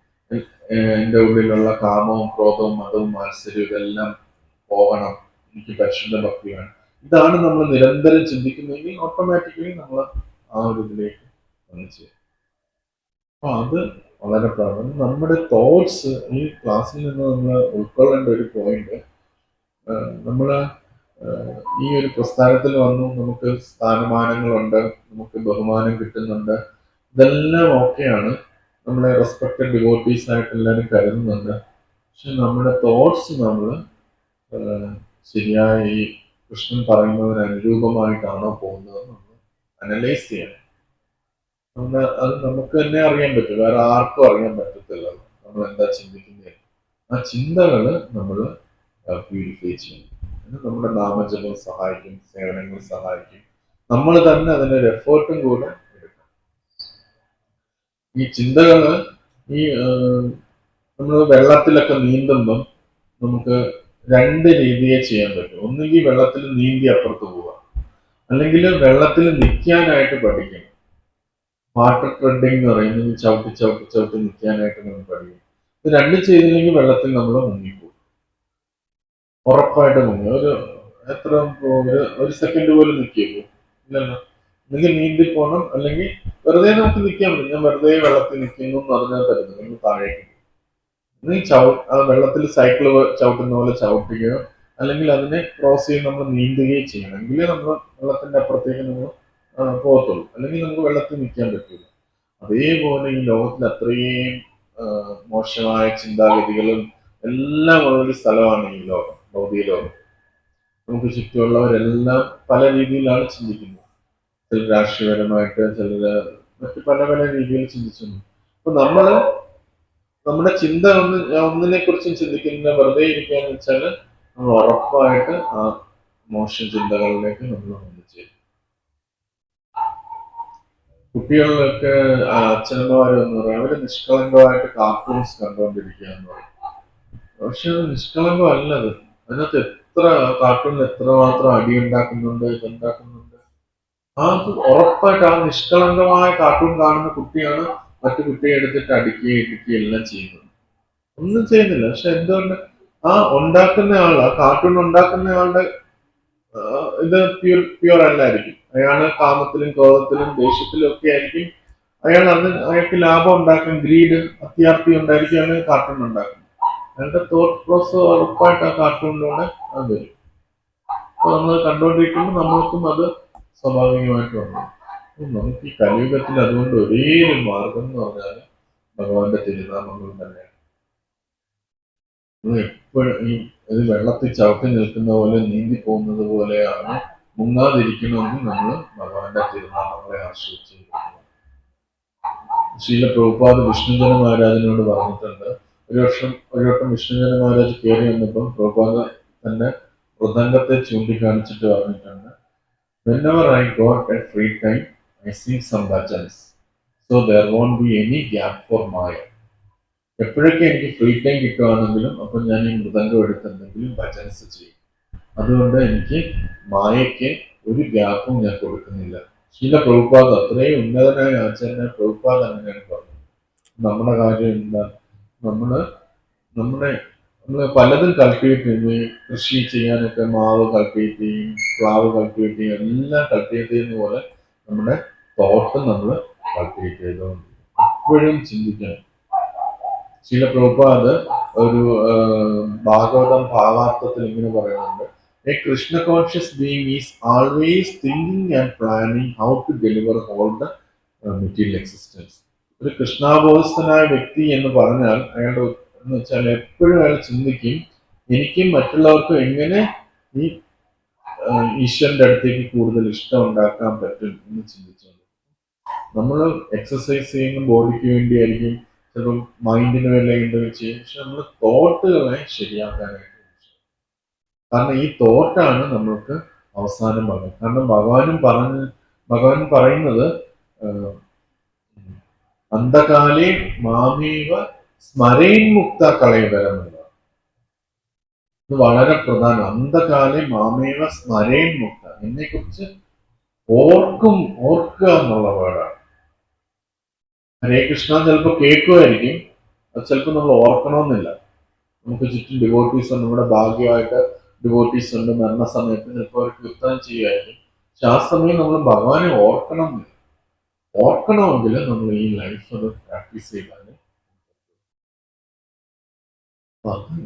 എൻ്റെ ഉള്ളിലുള്ള കാമവും ക്രോധവും മതവും മാത്സര്യവും ഇതെല്ലാം പോകണം, എനിക്ക് പരിശുദ്ധ ഭക്തി വേണം. ഇതാണ് നമ്മൾ നിരന്തരം ചിന്തിക്കുന്നതെങ്കിൽ ഓട്ടോമാറ്റിക്കലി നമ്മൾ ആ ഒരു ഇതിലേക്ക് വന്നു ചേരും. അപ്പൊ അത് വളരെ പ്രാധാന്യം. നമ്മുടെ തോട്ട്സ് ഈ ക്ലാസ്സിൽ നിന്ന് നമ്മൾ ഉൾക്കൊള്ളേണ്ട ഒരു പോയിന്റ്, നമ്മൾ ഈ ഒരു പ്രസ്ഥാനത്തിൽ വന്നു, നമുക്ക് സ്ഥാനമാനങ്ങളുണ്ട്, നമുക്ക് ബഹുമാനം കിട്ടുന്നുണ്ട്, ഇതെല്ലാം ഓക്കെയാണ്, നമ്മളെ റെസ്പെക്റ്റഡ് ഡിവോട്ടീസ് ആയിട്ട് എല്ലാവരും കരുതുന്നുണ്ട്. പക്ഷെ നമ്മുടെ തോട്ട്സ് നമ്മൾ ശരിയായ ഈ കൃഷ്ണൻ പറയുന്നതിന് അനുരൂപമായിട്ടാണോ പോകുന്നത് നമ്മൾ അനലൈസ് ചെയ്യണം. അത് നമുക്ക് തന്നെ അറിയാൻ പറ്റും, വേറെ ആർക്കും അറിയാൻ പറ്റത്തില്ല നമ്മൾ എന്താ ചിന്തിക്കുന്നത്. ആ ചിന്തകൾ നമ്മൾ പ്യൂരിഫൈ ചെയ്യണം. നമ്മുടെ നാമജപം സഹായിക്കും, സേവനങ്ങൾ സഹായിക്കും. നമ്മൾ തന്നെ അതിനൊരു എഫേർട്ടും കൂടെ. ഈ ചിന്തകള് ഈ നമ്മൾ വെള്ളത്തിലൊക്കെ നീന്തുമ്പം നമുക്ക് രണ്ട് രീതിയെ ചെയ്യാൻ പറ്റും. ഒന്നുകിൽ വെള്ളത്തിൽ നീന്തി അപ്പുറത്ത് പോവുക, അല്ലെങ്കിൽ വെള്ളത്തിൽ നിൽക്കാനായിട്ട് പഠിക്കണം. വാട്ടർ ട്രെഡിങ് എന്ന് പറയുന്നത് ചവിട്ടി ചവിട്ടി ചവിട്ടി നിൽക്കാനായിട്ട് നമ്മൾ പഠിക്കും. ഇത് രണ്ടും ചെയ്തില്ലെങ്കിൽ വെള്ളത്തിൽ നമ്മൾ മുങ്ങിപ്പോകും, ഉറപ്പായിട്ട് മുങ്ങും. എത്ര ഒരു സെക്കൻഡ് പോലും നിൽക്കുമോ? ഇല്ലല്ലോ. ഒന്നുകിൽ നീന്തി പോകണം, അല്ലെങ്കിൽ വെറുതെ നമുക്ക് നിൽക്കാൻ പറ്റും. ഞാൻ വെറുതെ വെള്ളത്തിൽ നിൽക്കുന്നു എന്ന് പറഞ്ഞാൽ പറ്റുന്നു, നമ്മൾ താഴേക്ക് പോകും. നീ ആ വെള്ളത്തിൽ സൈക്കിൾ ചവിട്ടുന്ന പോലെ ചവിട്ടുകയോ അല്ലെങ്കിൽ അതിനെ ക്രോസ് ചെയ്ത് നമ്മൾ നീന്തുകയോ ചെയ്യണം. എങ്കിലേ നമ്മൾ വെള്ളത്തിന്റെ അപ്പുറത്തേക്ക് നമ്മൾ പോകത്തുള്ളൂ. അല്ലെങ്കിൽ നമുക്ക് വെള്ളത്തിൽ നിൽക്കാൻ പറ്റില്ല. അതേപോലെ ഈ ലോകത്തിൽ അത്രയും മോശമായ ചിന്താഗതികളും എല്ലാം ഉള്ള ഒരു സ്ഥലമാണ് ഈ ലോകം, ഭൗതിക ലോകം. നമുക്ക് ചുറ്റുമുള്ളവരെല്ലാം പല രീതിയിലാണ് ചിന്തിക്കുന്നത്. ചിലർ രാഷ്ട്രീയപരമായിട്ട്, ചിലര് മറ്റു പല പല രീതിയിൽ ചിന്തിച്ചു. അപ്പൊ നമ്മുടെ ചിന്ത ഒന്നിനെ കുറിച്ചും ചിന്തിക്കുന്ന വെറുതെ ഇരിക്കാന്ന് വെച്ചാല് നമ്മൾ ഉറപ്പായിട്ട് ആ മോശം ചിന്തകളിലേക്ക് നമ്മൾ ഒന്നിച്ചേരും. കുട്ടികളിലൊക്കെ അച്ഛനമ്മമാരെന്ന് പറയും അവര് നിഷ്കളങ്കമായിട്ട് കാർട്ടൂൺസ് കണ്ടുകൊണ്ടിരിക്കുക എന്ന് പറയും. പക്ഷെ അത് നിഷ്കളങ്കമല്ലത്. അതിനകത്ത് എത്ര കാർട്ടൂണിൽ എത്രമാത്രം അടി ഉണ്ടാക്കുന്നുണ്ട്, ഇതുണ്ടാക്കുന്നുണ്ട്. അത് ഉറപ്പായിട്ട് ആ നിഷ്കളങ്കമായ കാർട്ടൂൺ കാണുന്ന കുട്ടിയാണ് മറ്റു കുട്ടിയെ എടുത്തിട്ട് അടിക്കുകയും ഇടിക്കുകയും എല്ലാം ചെയ്യുന്നത്. ഒന്നും ചെയ്യുന്നില്ല. പക്ഷെ എന്തുകൊണ്ട് ആ ഉണ്ടാക്കുന്ന ആൾ, ആ കാർട്ടൂൺ ഉണ്ടാക്കുന്ന ആളുടെ ഇത് പ്യൂർ അല്ലായിരിക്കും. അയാള് കാമത്തിലും ക്രോധത്തിലും ദേഷ്യത്തിലും ഒക്കെ ആയിരിക്കും. അയാൾക്ക് ലാഭം ഉണ്ടാക്കും, ഗ്രീഡ്, അത്യാർത്തി ഉണ്ടായിരിക്കുകയാണ് കാർട്ടൂൺ ഉണ്ടാക്കുന്നത്. അയാളുടെ തോട്ട് പ്രോസസ് ഉറപ്പായിട്ട് ആ കാർട്ടൂണിലൂടെ അത് വരും. അപ്പൊ നമ്മൾ കണ്ടുകൊണ്ടിരിക്കുമ്പോൾ നമ്മൾക്കും അത് സ്വാഭാവികമായിട്ട് വന്നു. നമുക്ക് ഈ കലിയുഗത്തിൽ അതുകൊണ്ട് ഒരേ ഒരു മാർഗം എന്ന് പറഞ്ഞാൽ ഭഗവാന്റെ തിരുനാമങ്ങൾ തന്നെയാണ്. എപ്പോഴും ഇത് വെള്ളത്തിൽ ചവിട്ടി നിൽക്കുന്ന പോലെ നീന്തി പോകുന്നത് പോലെയാണ്. മുങ്ങാതിരിക്കണമെങ്കിൽ നമ്മൾ ഭഗവാന്റെ തിരുനാമങ്ങളെ ആശ്രയിച്ചിരിക്കുന്നു. ശ്രീല പ്രഭുപാദ് വിഷ്ണുജന മഹാരാജനോട് പറഞ്ഞിട്ടുണ്ട്. ഒരു വട്ടം വിഷ്ണുജന മഹാരാജ് കയറി വന്നപ്പം പ്രഭുപാദ് തന്നെ മൃദംഗത്തെ ചൂണ്ടിക്കാണിച്ചിട്ട് പറഞ്ഞിട്ടുണ്ട്, whenever I got a free time, I sing some bhajans. So there won't be any gap for Maya. എപ്പോഴൊക്കെ എനിക്ക് ഫ്രീ ടൈം കിട്ടുവാണെങ്കിലും അപ്പം ഞാൻ ഈ മൃദംഗം എടുത്തെന്തെങ്കിലും ഭജൻസ് ചെയ്യും. അതുകൊണ്ട് എനിക്ക് മായയ്ക്ക് ഒരു ഗ്യാപ്പും ഞാൻ കൊടുക്കുന്നില്ല. ശീല പ്രഭുപാദ് അത്രയും ഉന്നതനായ ആചാര്യനായ പ്രഭുപാദ് അങ്ങനെയാണ് പറഞ്ഞത്. നമ്മുടെ കാര്യം എന്താ? നമ്മുടെ നമ്മൾ പലതും കൾട്ടിവേറ്റ് ചെയ്യും. കൃഷി ചെയ്യാനൊക്കെ മാവ് കൾട്ടിവേറ്റ് ചെയ്യും, പ്ലാവ് കൾട്ടിവേറ്റ് ചെയ്യും, എല്ലാം കൾട്ടിവേറ്റ് ചെയ്യുന്ന പോലെ നമ്മുടെ തോട്ടം നമ്മൾ കൾട്ടിവേറ്റ് ചെയ്തുകൊണ്ട് എപ്പോഴും ചിന്തിക്കണം. ചില പ്രഭുപാദ് ഒരു ഭാഗവതം ഭാവാർത്ഥത്തിൽ ഇങ്ങനെ പറയുന്നുണ്ട്, a Krishna conscious being is always thinking and planning how to deliver all the material existence. ഒരു കൃഷ്ണാബോധസ്ഥനായ വ്യക്തി എന്ന് പറഞ്ഞാൽ അയാളുടെ എന്ന് വെച്ചാൽ എപ്പോഴും അയാൾ ചിന്തിക്കും, എനിക്കും മറ്റുള്ളവർക്കും എങ്ങനെ ഈ ഈശ്വരന്റെ അടുത്തേക്ക് കൂടുതൽ ഇഷ്ടം ഉണ്ടാക്കാൻ പറ്റും എന്ന് ചിന്തിച്ചുകൊണ്ട് നമ്മൾ എക്സസൈസ് ചെയ്യുന്ന ബോഡിക്ക് വേണ്ടിയായിരിക്കും, ചിലപ്പോൾ മൈൻഡിന് വേണ്ടി ചെയ്യും. പക്ഷെ നമ്മൾ തോട്ടുകളെ ശരിയാക്കാനായിട്ട്, കാരണം ഈ തോട്ടാണ് നമ്മൾക്ക് അവസാനം പറഞ്ഞത്. കാരണം ഭഗവാൻ പറയുന്നത് അന്ധകാലേ മാമീവ സ്മരേൻ മുക്ത കളയവരം എന്നാണ്. ഇത് വളരെ പ്രധാനം. അന്ധകാലേ മാമേവ സ്മരേൻ മുക്ത, എന്നെ കുറിച്ച് ഓർക്കുക എന്നുള്ള വേർഡാണ്. ഹരേ കൃഷ്ണ ചിലപ്പോൾ കേൾക്കുമായിരിക്കും, അത് ചിലപ്പോൾ നമ്മൾ ഓർക്കണമെന്നില്ല. നമുക്ക് ചുറ്റും ഡിവോട്ടീസ് ഉണ്ട്, നമ്മുടെ ഭാഗ്യമായിട്ട് ഡിവോട്ടീസ് ഉണ്ട്. മരണസമയത്ത് ചിലപ്പോൾ അവർ കീർത്തനം ചെയ്യുമായിരിക്കും. പക്ഷെ ആ സമയം നമ്മൾ ഭഗവാനെ ഓർക്കണമെങ്കിൽ നമ്മൾ ഈ ലൈഫ് അത് പ്രാക്ടീസ് ചെയ്താൽ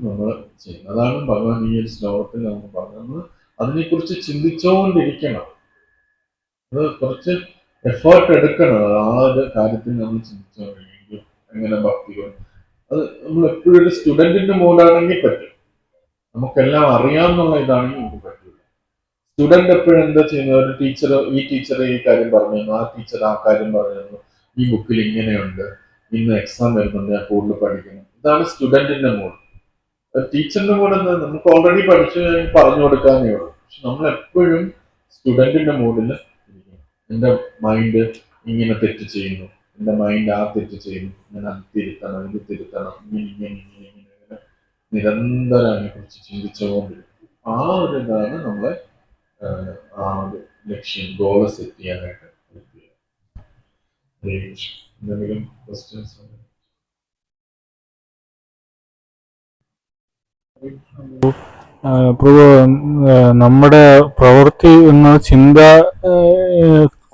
നമ്മൾ ചെയ്യുന്നതാണ് ഭഗവാൻ ഈ ഒരു ശ്ലോകത്തിൽ നമുക്ക് പറഞ്ഞത്. അതിനെക്കുറിച്ച് ചിന്തിച്ചുകൊണ്ടിരിക്കണം. അത് കുറച്ച് എഫേർട്ട് എടുക്കണം. ആ ഒരു കാര്യത്തിൽ നമ്മൾ ചിന്തിച്ചുകൊണ്ടിരിക്കും. എങ്ങനെ ഭക്തികൾ, അത് നമ്മൾ എപ്പോഴും ഒരു സ്റ്റുഡന്റിന്റെ മൂഡാണെങ്കിൽ പറ്റും. നമുക്കെല്ലാം അറിയാമെന്നുള്ള ഇതാണെങ്കിൽ നമുക്ക് പറ്റില്ല. സ്റ്റുഡന്റ് എപ്പോഴും എന്താ ചെയ്യുന്നത്? ഒരു ടീച്ചർ ഈ കാര്യം പറഞ്ഞു തന്നു, ആ ടീച്ചർ ആ കാര്യം പറഞ്ഞു തന്നു, ഈ ബുക്കിൽ ഇങ്ങനെയുണ്ട്, ഇന്ന് എക്സാം വരുന്നുണ്ട്, ഞാൻ കൂടുതൽ പഠിക്കണം. ഇതാണ് സ്റ്റുഡന്റിന്റെ മൂഡ്. ടീച്ചറിന്റെ കൂടെ നമുക്ക് ഓൾറെഡി പഠിച്ചു പറഞ്ഞു കൊടുക്കാന്നേ ഉള്ളൂ. പക്ഷെ നമ്മൾ എപ്പോഴും സ്റ്റുഡന്റിന്റെ മൂഡിൽ ഇരിക്കണം. എന്റെ മൈൻഡ് ഇങ്ങനെ തെറ്റ് ചെയ്യുന്നു, എൻ്റെ മൈൻഡ് ആ തെറ്റ് ചെയ്യുന്നു, ഞാൻ അത് തിരുത്തണം, ഇത് തിരുത്തണം, ഇങ്ങനെ നിരന്തരം അതിനെക്കുറിച്ച് ചിന്തിച്ചുകൊണ്ടിരിക്കും. ആ ഒരു ഇതാണ് നമ്മളെ ആ ഒരു ലക്ഷ്യം, ഗോള് സെറ്റ് ചെയ്യാനായിട്ട് help ചെയ്യുക. എന്തെങ്കിലും ക്വസ്റ്റ്യൻസ് ഉണ്ടോ? പ്രഭു, നമ്മുടെ പ്രവൃത്തി എന്ന ചിന്ത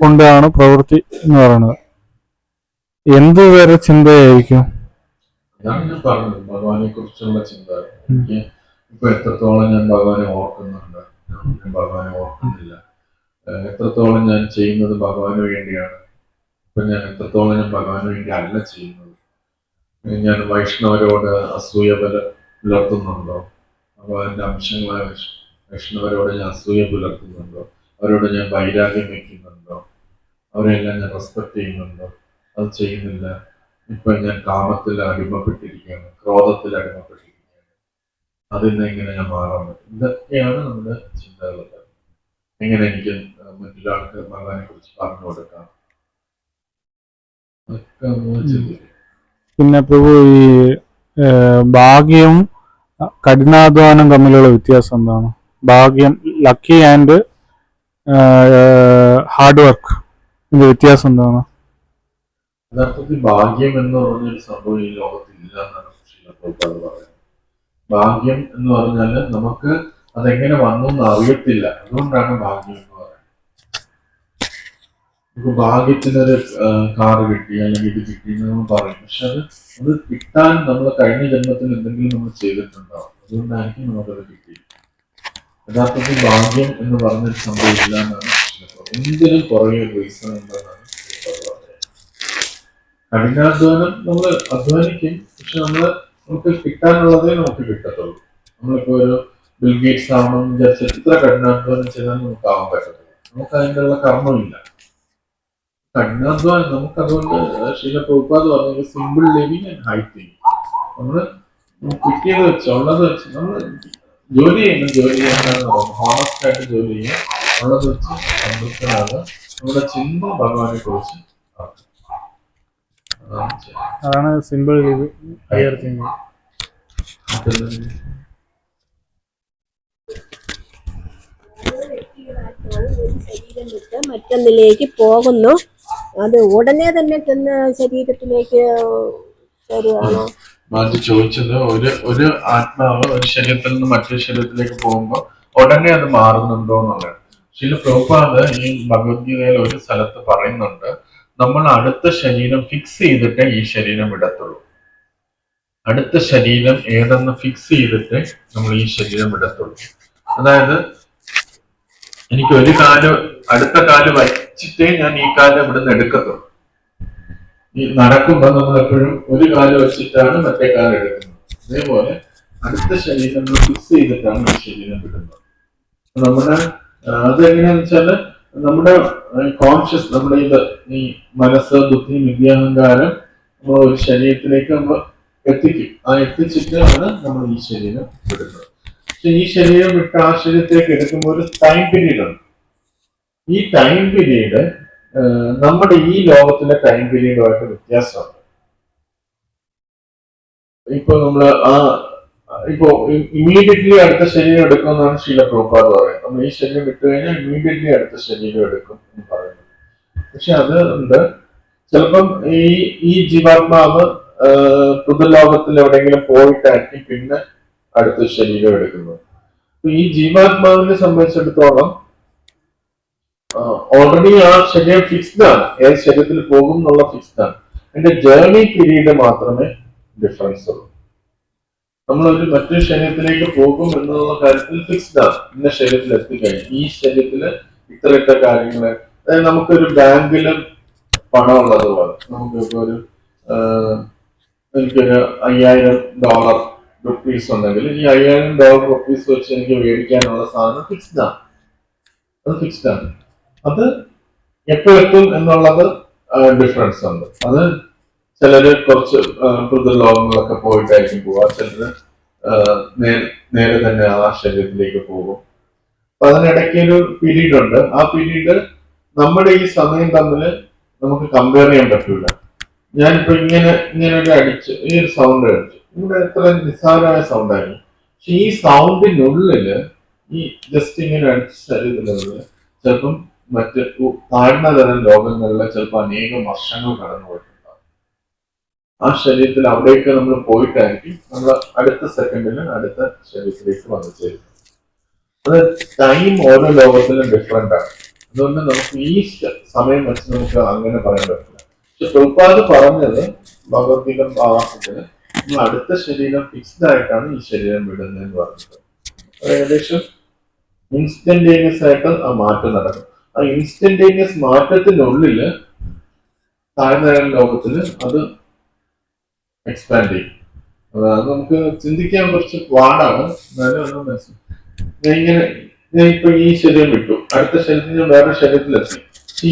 കൊണ്ടാണ് പ്രവൃത്തി എന്ന് പറയുന്നത്. എന്ത് തരം ചിന്തയായിരിക്കും? അതാണ് ഞാൻ പറഞ്ഞത്, ഭഗവാനെ കുറിച്ചുള്ള ചിന്ത. എനിക്ക് ഇപ്പൊ എത്രത്തോളം ഞാൻ ഭഗവാനെ ഓർക്കുന്നുണ്ട്, ഞാൻ ഭഗവാനെ ഓർക്കുന്നില്ല, എത്രത്തോളം ഞാൻ ചെയ്യുന്നത് ഭഗവാന് വേണ്ടിയാണ്, ഇപ്പൊ ഞാൻ എത്രത്തോളം ഞാൻ ഭഗവാന് വേണ്ടി അല്ല ചെയ്യുന്നത്, ഞാൻ വൈഷ്ണവരോട് അസൂയ പുലർത്തുന്നുണ്ടോ, ഭഗവാന്റെ അംശങ്ങളായ വൈഷ്ണവരോട് ഞാൻ അസൂയ പുലർത്തുന്നുണ്ടോ, അവരോട് ഞാൻ വൈരാഗ്യം വയ്ക്കുന്നുണ്ടോ, അവരെല്ലാം ഞാൻ റെസ്പെക്ട് ചെയ്യുന്നുണ്ടോ, അത് ചെയ്യുന്നില്ല. ഇപ്പൊ ഞാൻ കാമത്തിൽ അടിമപ്പെട്ടിരിക്കുകയാണ്, ക്രോധത്തിൽ അടിമപ്പെട്ടിരിക്കുകയാണ്, അതിൽ നിന്ന് എങ്ങനെ ഞാൻ മാറാൻ പറ്റും? ഇതൊക്കെയാണ് നമ്മുടെ ചിന്തകൾ. എങ്ങനെ എനിക്ക് മറ്റൊരാൾക്ക് ഭഗവാനെ കുറിച്ച് പറഞ്ഞു കൊടുക്കാം, അതൊക്കെ നമ്മൾ ചിന്തിക്കും. പിന്നെ പ്രഭു, ഈ ഭാഗ്യവും കഠിനാധ്വാനം തമ്മിലുള്ള വ്യത്യാസം എന്താണ്? ഭാഗ്യം, ലക്കി ആൻഡ് ഹാർഡ് വർക്ക്, ഇതിന്റെ വ്യത്യാസം എന്താണ്? യഥാർത്ഥത്തിൽ ഭാഗ്യം എന്ന് പറഞ്ഞൊരു സംഭവം ഈ ലോകത്തിൽ ഇല്ല എന്നാണ് പ്രഭുപാദ് പറയുന്നത്. ഭാഗ്യം എന്ന് പറഞ്ഞാൽ നമുക്ക് അതെങ്ങനെ വന്നു എന്ന് അറിയത്തില്ല, അതുകൊണ്ടാണ് ഭാഗ്യം എന്ന് പറയുന്നത്. നമുക്ക് ഭാഗ്യത്തിനൊരു കാറ് കിട്ടി അല്ലെങ്കിൽ ഇത് കിട്ടി എന്ന് നമ്മൾ പറയും, പക്ഷെ അത് കിട്ടാൻ നമ്മൾ കഴിഞ്ഞ ജന്മത്തിൽ എന്തെങ്കിലും നമ്മൾ ചെയ്തിട്ടുണ്ടാവും, അതുകൊണ്ടായിരിക്കും നമുക്കത് കിട്ടി. യഥാർത്ഥത്തിൽ ഭാഗ്യം എന്ന് പറഞ്ഞൊരു സംഭവം ഇല്ല എന്നാണ് എന്തിനും പുറകെ റീസൺ ഉണ്ടെന്നാണ് പറയുന്നത്. കഠിനാധ്വാനം നമ്മൾ അധ്വാനിക്കും, പക്ഷെ നമുക്ക് കിട്ടാനുള്ളതേ നമുക്ക് കിട്ടത്തുള്ളൂ. നമ്മളിപ്പോ ഒരു ബിൽഗേറ്റ്സ് ആവണമെന്ന് വിചാരിച്ചാൽ ഇത്ര കഠിനാധ്വാനം ചെയ്താൽ നമുക്ക് ആവാൻ പറ്റത്തില്ല, നമുക്ക് അതിനുള്ള കർമ്മമില്ല. കഠിനാധ്വാനം നമുക്ക്, അതുകൊണ്ട് ശീല പ്രഭുപാദ് പറഞ്ഞ simple living and high thinking. നമ്മള് കിട്ടിയത് വെച്ച്, ഉള്ളത് വെച്ച് നമ്മൾ ജോലി ചെയ്യണമെന്ന് പറയുന്നത്, ഹോണസ്റ്റ് ആയിട്ട് ജോലി ചെയ്യുക, ഉള്ളത് വെച്ച് സന്തുഷ്ടനാകുക, നമ്മുടെ ചിന്ത ഭഗവാനെ കുറിച്ച് അതാണ് സിമ്പിൾ ക്ലിയർ തിങ്കിങ്. ഒരു ശരീരം വിട്ട് മറ്റൊന്നിലേക്ക് പോകുന്നു, അത് ഉടനെ തന്നെ ചെന്ന് ശരീരത്തിലേക്ക് ശരിയാണോ? മാറ്റി ചോദിച്ചത്, ഒരു ആത്മാവ് ഒരു ശരീരത്തിൽ നിന്ന് മറ്റൊരു ശരീരത്തിലേക്ക് പോകുമ്പോൾ ഉടനെ അത് മാറുന്നുണ്ടോ എന്നുള്ളത്. ശീല പ്രഭുപാദ് ഈ ഭഗവത്ഗീതയിൽ ഒരു സ്ഥലത്ത് പറയുന്നുണ്ട്, നമ്മൾ അടുത്ത ശരീരം ഫിക്സ് ചെയ്തിട്ടേ ഈ ശരീരം വിടത്തുള്ളൂ. അടുത്ത ശരീരം ഏതെന്ന് ഫിക്സ് ചെയ്തിട്ട് നമ്മൾ ഈ ശരീരം വിടത്തുള്ളൂ. അതായത് എനിക്ക് ഒരു കാല്, അടുത്ത കാല് വച്ചിട്ടേ ഞാൻ ഈ കാല് ഇവിടുന്ന് എടുക്കത്തുള്ളൂ. ഈ നടക്കുമ്പോൾ നമ്മൾ എപ്പോഴും ഒരു കാല് വെച്ചിട്ടാണ് മറ്റേ കാല് എടുക്കുന്നത്. അതേപോലെ അടുത്ത ശരീരം ഫിക്സ് ചെയ്തിട്ടാണ് ഈ ശരീരം വിടുന്നത്. നമ്മുടെ അതെങ്ങനെയാന്ന് വെച്ചാല് നമ്മുടെ കോൺഷ്യസ്, നമ്മുടെ ഈ മനസ്സ്, ബുദ്ധി, വിദ്യാഹങ്കാരം നമ്മൾ ഒരു ശരീരത്തിലേക്ക് നമ്മൾ എത്തിക്കും. ആ എത്തിച്ചിട്ടാണ് നമ്മൾ ഈ ശരീരം വിടുന്നത്. പക്ഷെ ഈ ശരീരം വിട്ട് ആ ശരീരത്തിലേക്ക് എടുക്കുമ്പോൾ ഒരു ടൈം പീരീഡ് ഉണ്ട്. ഈ ടൈം പീരീഡ് നമ്മുടെ ഈ ലോകത്തിലെ ടൈം പീരീഡുമായിട്ട് വ്യത്യാസമുണ്ട്. ഇപ്പൊ നമ്മള് ഇപ്പോ ഇമ്മീഡിയറ്റ്ലി അടുത്ത ശരീരം എടുക്കുമെന്നാണ് ശീല പ്രഭുപാദ് പറയുന്നത്. നമ്മൾ ഈ ശരീരം വിട്ടു കഴിഞ്ഞാൽ ഇമ്മീഡിയറ്റ്ലി അടുത്ത ശരീരം എടുക്കും എന്ന് പറയുന്നത്. പക്ഷെ അത് ഉണ്ട്, ചിലപ്പം ഈ ജീവാത്മാവ് പുതുലോകത്തിൽ എവിടെയെങ്കിലും പോയിട്ടായിരിക്കും പിന്നെ അടുത്ത ശരീരം എടുക്കുന്നത്. ഈ ജീവാത്മാവിനെ സംബന്ധിച്ചിടത്തോളം ഓൾറെഡി ആ ശരീരം ഫിക്സ്ഡ് ആണ്, ഏത് ശരീരത്തിൽ പോകും എന്നുള്ള ഫിക്സ്ഡ് ആണ്. അതിന്റെ ജേർണി പീരീഡ് മാത്രമേ ഡിഫറൻസ് ഉള്ളൂ. നമ്മളൊരു മറ്റൊരു ശരീരത്തിലേക്ക് പോകും എന്നുള്ള കാര്യത്തിൽ ഫിക്സ്ഡ് ആണ്. ഇന്ന ശരീരത്തിൽ എത്തിക്കഴിഞ്ഞു, ഈ ശരീരത്തില് ഇത്ര കാര്യങ്ങള്, അതായത് നമുക്കൊരു ബാങ്കില് പണം ഉള്ളതുപോലെ, നമുക്കിപ്പോ എനിക്കൊരു $5000 റുപ്പീസ് ഉണ്ടെങ്കിൽ ഈ $5000 റുപ്പീസ് വെച്ച് എനിക്ക് മേടിക്കാനുള്ള സാധനം ഫിക്സ്ഡ് ആണ്. അത് ഫിക്സ്ഡ് ആണ്. അത് എപ്പോ എത്തും എന്നുള്ളത് ഡിഫറൻസ് ഉണ്ട്. അത് ചിലര് കുറച്ച് ലോകങ്ങളൊക്കെ പോയിട്ടായിരിക്കും പോവുക, ചിലര് നേരെ തന്നെ ആ ശരീരത്തിലേക്ക് പോകും. അപ്പൊ അതിനിടയ്ക്ക് ഒരു പീരീഡ് ഉണ്ട്. ആ പീരീഡ് നമ്മുടെ ഈ സമയം തമ്മിൽ നമുക്ക് കമ്പയർ ചെയ്യാൻ പറ്റൂല. ഞാനിപ്പോ ഇങ്ങനെ ഒരു അടിച്ചു, ഈ ഒരു സൗണ്ട് അടിച്ചു, ഇവിടെ എത്ര നിസ്സാരമായ സൗണ്ടായിരുന്നു. പക്ഷെ ഈ സൗണ്ടിനുള്ളില് ഈ ജസ്റ്റ് ഇങ്ങനെ അടിച്ച ശരീരത്തിനുള്ളില് ചിലപ്പം മറ്റ് താഴ്ന്ന തരം ലോകങ്ങളിലെ ചിലപ്പോൾ അനേകം വർഷങ്ങൾ കടന്നു പോയിട്ടുണ്ടാവും. ആ ശരീരത്തിൽ അവിടേക്ക് നമ്മൾ പോയിട്ടായിരിക്കും നമ്മൾ അടുത്ത സെക്കൻഡിന് അടുത്ത ശരീരത്തിലേക്ക് വന്നു ചേരും. അത് ടൈം ഓരോ ലോകത്തിലും ഡിഫറെന്റ് ആണ്. അതുകൊണ്ട് നമുക്ക് ഈ സമയം വെച്ച് നമുക്ക് അങ്ങനെ പറയാൻ പറ്റില്ല. പക്ഷെ പ്രഭുപാദ് പറഞ്ഞത് ഭഗവത്ഗീത ഭാഗത്തിന് നമ്മൾ അടുത്ത ശരീരം ഫിക്സ്ഡ് ആയിട്ടാണ് ഈ ശരീരം വിടുന്നതെന്ന് പറഞ്ഞത്. അത് ഏകദേശം ഇൻസ്റ്റന്റേനിയസ് ആയിട്ട് ആ മാറ്റം നടക്കും. ആ ഇൻസ്റ്റന്റേനിയസ് മാറ്റത്തിനുള്ളില് താഴ്ന്ന ലോകത്തില് അത് എക്സ്പാൻഡ് ചെയ്യും. അത് നമുക്ക് ചിന്തിക്കാൻ കുറച്ച് പാടാണ്. എന്നാലും അത് മനസ്സിലാവും. ഞാൻ ഇപ്പൊ ഈ ശരീരം വിട്ടു, അടുത്ത ശരീരത്തിൽ ഞാൻ വേറെ ശരീരത്തിലെത്തി.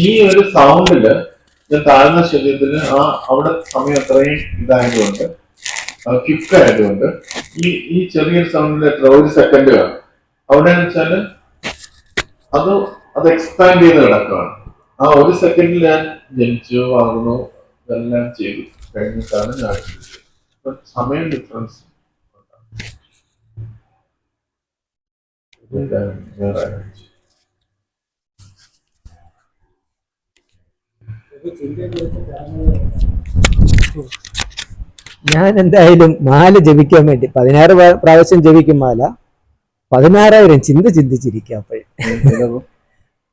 ഈ ഒരു സൗണ്ടില് ഞാൻ താഴ്ന്ന ശരീരത്തിന് അവിടെ സമയം അത്രയും ഇതായതുകൊണ്ട്, ക്വിക്ക് ആയതുകൊണ്ട് ഈ ചെറിയൊരു സൗണ്ടിൽ എത്ര ഒരു സെക്കൻഡ് കാണും. അവിടെ വെച്ചാല് അത് എക്സ്പാൻഡ് ചെയ്ത് കിടക്കുകയാണ്. ആ ഒരു സെക്കൻഡിൽ ഞാൻ ജനിച്ചു വളർന്നു ഇതെല്ലാം ചെയ്തു കഴിഞ്ഞിട്ടാണ് ഞാൻ സമയം ഡിഫറൻസ് വേറെ. ഞാൻ എന്തായാലും മാല ജപിക്കാൻ വേണ്ടി 16 പ്രാവശ്യം ജപിക്കും മാല. 16,000 ചിന്ത ചിന്തിച്ചിരിക്കുക അപ്പോഴേ.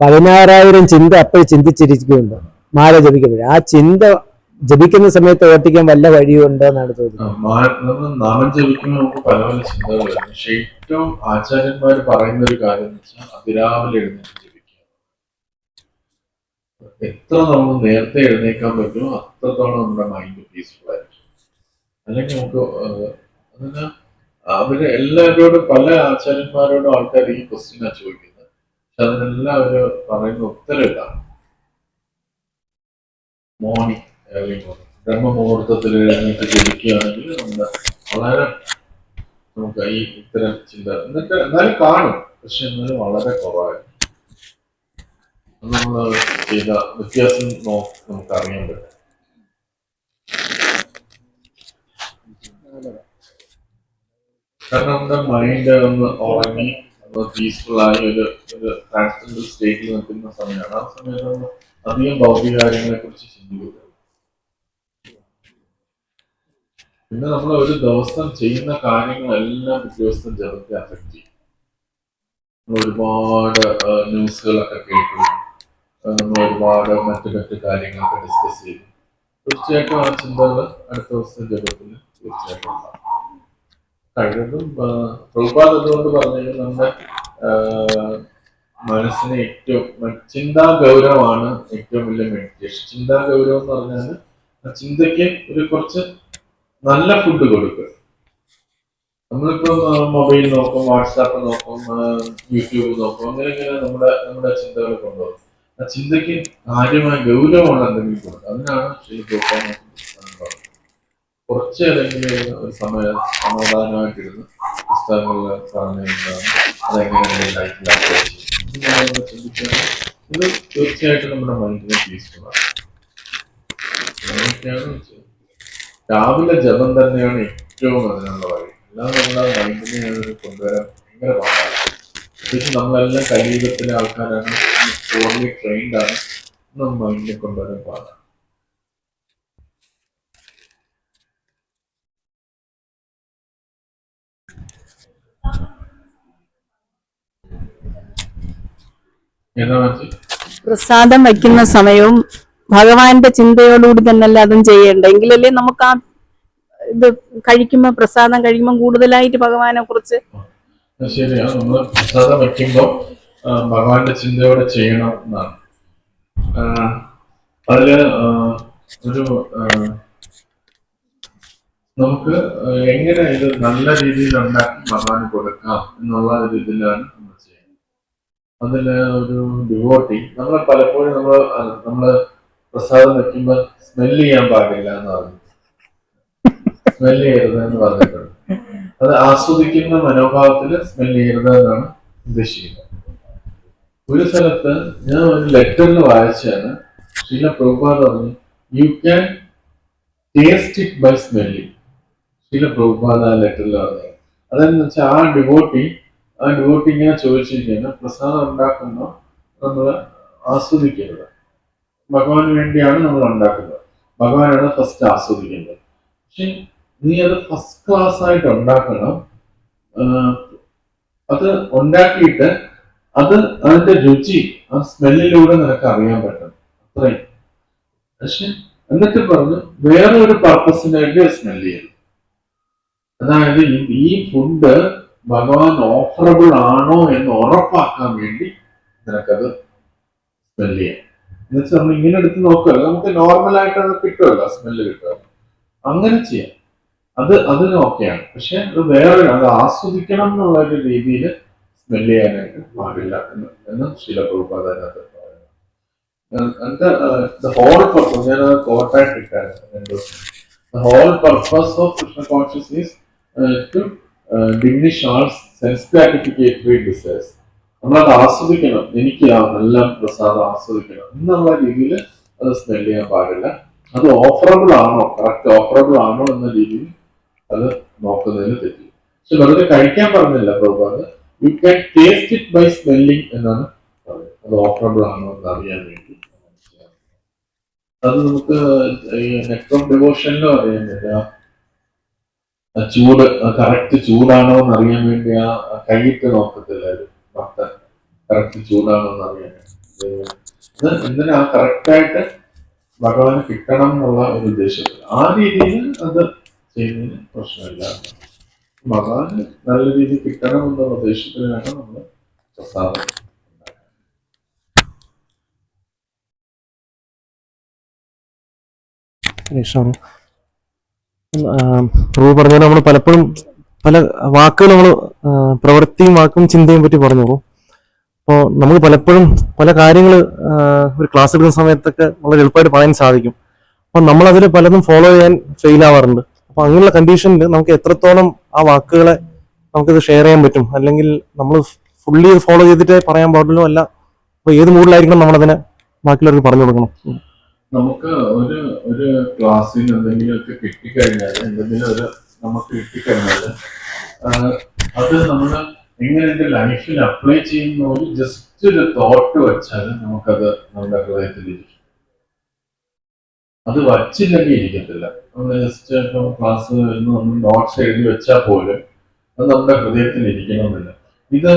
16,000 ചിന്ത അപ്പോഴും ചിന്തിച്ചിരിക്കുന്നുണ്ട് മാല ജപിക്കുമ്പോൾ. ആ ചിന്ത ജപിക്കുന്ന സമയത്ത് ഓട്ടിക്കാൻ വല്ല വഴിയുണ്ടോ എന്നാണ് തോന്നുന്നത്. നാമം ജപിക്കുമ്പോൾ നമുക്ക് പല പല ചിന്തകൾ വരും. പക്ഷെ ഏറ്റവും ആചാര്യന്മാർ പറയുന്ന ഒരു കാര്യം എന്ന് വെച്ചാൽ അതിരാവിലെ എഴുന്നേറ്റ് ജപിക്കുക. എത്ര നമ്മൾ നേരത്തെ എഴുന്നേക്കാൻ പറ്റുമോ അത്രത്തോളം നമ്മുടെ മൈൻഡ് പീസ്ഫുൾ ആയിരിക്കും. അല്ലെങ്കിൽ നമുക്ക് അതിന് അവര് എല്ലാവരോടും പല ആചാര്യന്മാരോടും ആൾക്കാർ ഈ ക്വസ്റ്റ്യനാണ് ചോദിക്കുന്നത്. പക്ഷെ അതിനെല്ലാം അവര് പറയുന്ന ഉത്തരം ഇതാണ്. മോർണിംഗ് ബ്രഹ്മമുഹൂർത്തത്തിൽ എഴുന്നേറ്റ് ജപിക്കുകയാണെങ്കിൽ നമ്മുടെ വളരെ നമുക്ക് ഈ ഇത്തരം ചിന്ത എന്നിട്ട് എന്നാലും കാണും, പക്ഷെ എന്നാലും വളരെ കുറവായിരിക്കും. നമ്മൾ ചെയ്ത വ്യത്യാസം നമുക്ക് അറിയാൻ പറ്റും. കാരണം നമ്മുടെ മൈൻഡ് ഒന്ന് ഉറങ്ങി പീസ്ഫുൾ ആയി ഒരു ട്രാൻസ്ജെൻഡർ സ്റ്റേറ്റിൽ നിൽക്കുന്ന സമയമാണ്. ആ സമയത്ത് നമ്മൾ അധികം ഭൗതിക കാര്യങ്ങളെ കുറിച്ച് ചിന്തിക്കുന്നത്. പിന്നെ നമ്മൾ ഒരു ദിവസം ചെയ്യുന്ന കാര്യങ്ങളെല്ലാം ദിവസം ജനത്തെ അഫക്റ്റ് ചെയ്യും. ഒരുപാട് ന്യൂസുകളൊക്കെ കേട്ടു, നമ്മൾ ഒരുപാട് മറ്റു കാര്യങ്ങളൊക്കെ ഡിസ്കസ് ചെയ്തു. തീർച്ചയായിട്ടും ആ ചിന്തകൾ അടുത്ത ദിവസം ജനത്തിൽ തീർച്ചയായിട്ടും ഉണ്ടാകും. കഴിവതും പ്രഭുപാദ് അതുകൊണ്ട് പറഞ്ഞത് നമ്മുടെ മനസ്സിനെ ഏറ്റവും ചിന്താ ഗൗരവമാണ് ഏറ്റവും വലിയ മെഡിറ്റേഷൻ. ചിന്താ ഗൗരവം എന്ന് പറഞ്ഞാൽ ആ ചിന്തയ്ക്ക് ഒരു കുറച്ച് നല്ല ഫുഡ് കൊടുക്കുക. നമ്മളിപ്പം മൊബൈൽ നോക്കും, വാട്സാപ്പ് നോക്കും, യൂട്യൂബ് നോക്കും, അങ്ങനെ നമ്മുടെ ചിന്തകൾ കൊണ്ടുപോകും. ആ ചിന്തയ്ക്ക് കാര്യമായ ഗൗരവമാണ് എന്തെങ്കിലും കൊടുക്കുക. അതിനാണ് ശ്രീ ഗോപാൽ കുറച്ച് ഏതെങ്കിലും ഒരു സമാധാനമായിട്ടിരുന്ന് പുസ്തകങ്ങളിൽ പറഞ്ഞിരുന്നതാണ് അതെങ്ങനെ ലൈഫിലാക്കുക ചിന്തിക്കുന്നത്. ഇത് തീർച്ചയായിട്ടും നമ്മുടെ മൈൻഡിനെ പീസ്ഫുള്ളാണ്. രാവിലെ ജപം തന്നെയാണ് ഏറ്റവും അതിനുള്ള വഴി. അല്ലാതെ നമ്മുടെ മൈൻഡിനെ കൊണ്ടുവരാൻ ഭയങ്കര പാടാണ്. പ്രത്യേകിച്ച് നമ്മളെല്ലാം കലിയുഗത്തിലെ ആൾക്കാരാണ്, ഫോർലി ട്രെയിൻഡ് ആണ്, നമ്മൾ മൈൻഡിനെ കൊണ്ടുവരാൻ പാടാണ്. പ്രസാദം വയ്ക്കുന്ന സമയവും ഭഗവാന്റെ ചിന്തയോടുകൂടി തന്നെയല്ല അതും ചെയ്യേണ്ട. എങ്കിലല്ലേ നമുക്ക് ആ ഇത് കഴിക്കുമ്പോ പ്രസാദം കഴിക്കുമ്പോൾ കൂടുതലായിട്ട് ഭഗവാനെ കുറിച്ച്. ശരിയാണ്, നമ്മൾ പ്രസാദം വയ്ക്കുമ്പോൾ ഭഗവാന്റെ ചിന്തയോടെ ചെയ്യണം എന്നാണ്. അതില് ഒരു നമുക്ക് എങ്ങനെ ഇത് നല്ല രീതിയിൽ ഉണ്ടാക്കി ഭഗവാന് കൊടുക്കാം എന്നുള്ള ഒരു ഇതിലാണ് നമ്മൾ ചെയ്യുന്നത്. അതില് ഒരു ഡിവോട്ടി നമ്മളെ പലപ്പോഴും നമ്മള് പ്രസാദം വെക്കുമ്പോൾ സ്മെല് ചെയ്യാൻ പാടില്ല എന്ന് പറഞ്ഞു, സ്മെല് ചെയ്യരുത് എന്ന് പറഞ്ഞിട്ടുണ്ട്. അത് ആസ്വദിക്കുന്ന മനോഭാവത്തില് സ്മെല് ചെയ്യരുത് എന്നാണ് ഉദ്ദേശിക്കുന്നത്. ഒരു സ്ഥലത്ത് ഞാൻ ഒരു ലെറ്ററിൽ വായിച്ചാണ് ശ്രീല പ്രഭുപാദ് പറഞ്ഞു, you can taste it by smelling. ചില പ്രഭുപാദ ലെറ്ററിൽ പറഞ്ഞു. അതെന്ന് വെച്ചാൽ ആ ഡിവോട്ടി ഇങ്ങനെ ചോദിച്ചിരിക്കുന്നു, പ്രസാദം ഉണ്ടാക്കുമ്പോൾ നമ്മൾ ആസ്വദിക്കരുത്. ഭഗവാന് വേണ്ടിയാണ് നമ്മൾ ഉണ്ടാക്കുന്നത്, ഭഗവാനാണ് ഫസ്റ്റ് ആസ്വദിക്കേണ്ടത്. പക്ഷെ നീ അത് ഫസ്റ്റ് ക്ലാസ് ആയിട്ട് ഉണ്ടാക്കണം. അത് ഉണ്ടാക്കിയിട്ട് അതിന്റെ രുചി ആ സ്മെല്ലിലൂടെ നിനക്ക് അറിയാൻ പറ്റണം, അത്രയും. പക്ഷെ എന്നിട്ട് പറഞ്ഞു വേറെ ഒരു പർപ്പസിന് വേണ്ടി സ്മെല് ചെയ്യണം. അതായത് ഈ ഫുഡ് ഭഗവാൻ ഓഫറബിൾ ആണോ എന്ന് ഉറപ്പാക്കാൻ വേണ്ടി നിനക്കത് സ്മെല് ചെയ്യാം. എന്നുവെച്ചാൽ നമ്മൾ ഇങ്ങനെ എടുത്ത് നോക്കുകയല്ല, നമുക്ക് നോർമലായിട്ട് അത് കിട്ടുമല്ലോ, സ്മെല്ല് കിട്ടുമല്ലോ, അങ്ങനെ ചെയ്യാം. അതിന് ഓക്കെയാണ്. പക്ഷെ അത് ആസ്വദിക്കണം എന്നുള്ള ഒരു രീതിയിൽ സ്മെല് ചെയ്യാനായിട്ട് പാടില്ല എന്ന് ശീല പ്രഭുപാദ അതിനകത്ത് പറയുന്നു. ഹോൾ പർപ്പസ് ഞാനത് കോട്ടായിട്ട് ഇട്ടായിരുന്നു. The whole purpose of Krishna consciousness is to diminish all sense gratificatory desires. നമ്മളത് ആസ്വദിക്കണം, എനിക്ക് ആ നല്ല പ്രസാദം ആസ്വദിക്കണം എന്നുള്ള രീതിയിൽ അത് സ്മെല് ചെയ്യാൻ പാടില്ല. അത് ഓഫറബിൾ ആണോ, കറക്റ്റ് ഓഫറബിൾ ആണോ എന്ന രീതിയിൽ അത് നോക്കുന്നതിന് തെറ്റി. പക്ഷെ വെറുതെ കഴിക്കാൻ പറഞ്ഞില്ല Prabhupad, you can taste it by smelling എന്നാണ് പറയുന്നത്. അത് ഓഫറബിൾ ആണോ എന്ന് അറിയാൻ വേണ്ടി. അത് നമുക്ക് ഈ നെറ്റ് ഓഫ് ഡിവോഷനിലും അറിയുന്നില്ല. ചൂട് കറക്റ്റ് ചൂടാണോ എന്ന് അറിയാൻ വേണ്ടി ആ കൈയിട്ട് നോക്കത്തില്ല ഒരു ഭക്തൻ, കറക്റ്റ് ചൂടാണോ എന്ന് അറിയാൻ വേണ്ടി. എന്തിനാ കറക്റ്റായിട്ട് ഭഗവാന് കിട്ടണം എന്നുള്ള ഒരു ഉദ്ദേശത്തിൽ ആ രീതിയിൽ അത് ചെയ്യുന്നതിന് പ്രശ്നമില്ല. ഭഗവാന് നല്ല രീതിയിൽ കിട്ടണം എന്നുള്ള ഉദ്ദേശത്തിലാണ് നമ്മൾ പ്രസാദം. പ്രഭു പറഞ്ഞ നമ്മൾ പലപ്പോഴും പല വാക്കുകൾ നമ്മൾ പ്രവൃത്തിയും വാക്കും ചിന്തയും പറ്റി പറഞ്ഞോളൂ. അപ്പോൾ നമുക്ക് പലപ്പോഴും പല കാര്യങ്ങൾ ഒരു ക്ലാസ് എടുക്കുന്ന സമയത്തൊക്കെ വളരെ എളുപ്പമായിട്ട് പറയാൻ സാധിക്കും. അപ്പോൾ നമ്മളതിൽ പലതും ഫോളോ ചെയ്യാൻ ഫെയിൽ ആവാറുണ്ട്. അപ്പോൾ അങ്ങനെയുള്ള കണ്ടീഷനിൽ നമുക്ക് എത്രത്തോളം ആ വാക്കുകളെ നമുക്കിത് ഷെയർ ചെയ്യാൻ പറ്റും, അല്ലെങ്കിൽ നമ്മൾ ഫുള്ളി ഫോളോ ചെയ്തിട്ടേ പറയാൻ പാടുള്ളൂ, അല്ല അപ്പോൾ ഏത് മൂഡിലായിരിക്കണം നമ്മളതിനെ ബാക്കിയുള്ളവർക്ക് പറഞ്ഞു കൊടുക്കണം. നമുക്ക് ഒരു ക്ലാസ്സിൽ എന്തെങ്കിലുമൊക്കെ കിട്ടിക്കഴിഞ്ഞാൽ, നമുക്ക് കിട്ടിക്കഴിഞ്ഞാൽ അത് നമ്മൾ എങ്ങനെ എന്റെ ലൈഫിൽ അപ്ലൈ ചെയ്യുന്ന ഒരു ജസ്റ്റ് ഒരു തോട്ട് വെച്ചാൽ നമുക്കത് നമ്മുടെ ഹൃദയത്തിലിരിക്കും. അത് വച്ചില്ലെങ്കിൽ ഇരിക്കത്തില്ല. നമ്മൾ ജസ്റ്റ് ഇപ്പം ക്ലാസ് വരുന്ന നമ്മൾ നോട്ട്സ് എഴുതി വെച്ചാൽ പോലും അത് നമ്മുടെ ഹൃദയത്തിൽ ഇരിക്കണമെന്നില്ല. ഇത്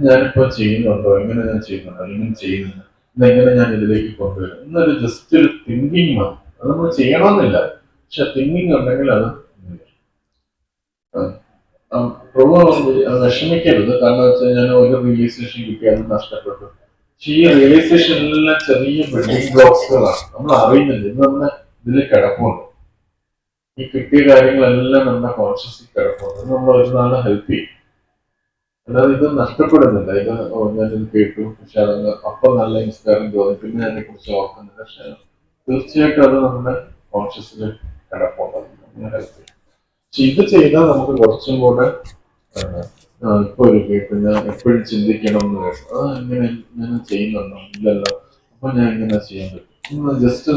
ഞാനിപ്പോ ചെയ്യുന്നുണ്ടോ, എങ്ങനെ ഞാൻ ചെയ്യുന്നുണ്ടോ, ഇങ്ങനെ ചെയ്യുന്നുണ്ട്, ഇതെങ്ങനെ ഞാൻ ഇതിലേക്ക് കൊണ്ടുവരും എന്നൊരു ജസ്റ്റ് ഒരു തിങ്കിങ് മതി. അത് നമ്മൾ ചെയ്യണമെന്നില്ല, പക്ഷെ തിങ്കിങ് ഉണ്ടെങ്കിൽ അത് പ്രഭു വിഷമിക്കരുത്. കാരണം വെച്ചാൽ ഞാൻ ഒരു റിയലൈസേഷൻ കിട്ടിയാൽ നഷ്ടപ്പെട്ടു. പക്ഷെ ഈ റിയലൈസേഷൻ എല്ലാം ചെറിയ ബിൽഡിംഗ് ബ്ലോക്സുകളാണ്, നമ്മൾ അറിയുന്നില്ല. ഇത് നമ്മുടെ ഇതിൽ കിടപ്പുണ്ട്. ഈ കിട്ടിയ കാര്യങ്ങളെല്ലാം നമ്മുടെ കോൺഷ്യസിൽ കിടപ്പുണ്ട്. നമ്മൾ ഒരു നാളെ ഹെൽപ്പ് ചെയ്യും. അല്ലാതെ ഇത് നഷ്ടപ്പെടുന്നില്ല. ഞാനിത് കേട്ടു, പക്ഷെ അതങ്ങ് അപ്പം നല്ല ഇൻസ്പയറിംഗ് തോന്നി, പിന്നെ അതിനെ കുറിച്ച് ഓർക്കുന്നില്ല. പക്ഷെ തീർച്ചയായിട്ടും അത് നമ്മുടെ കോൺഷ്യസിൽ കിടപ്പുണ്ട്. അങ്ങനെ ഹെൽപ്പ് ചെയ്യും. പക്ഷെ ഇത് ചെയ്താൽ നമുക്ക് കുറച്ചും കൂടെ ഇപ്പൊ ഒരു കേട്ടു, ഞാൻ എപ്പോഴും ചിന്തിക്കണം എന്ന് കേട്ടു, എങ്ങനെ ഞാൻ ചെയ്യുന്നുണ്ടോ, ഇല്ലല്ലോ, അപ്പൊ ഞാൻ എങ്ങനെ ചെയ്യാൻ പറ്റും, ജസ്റ്റ്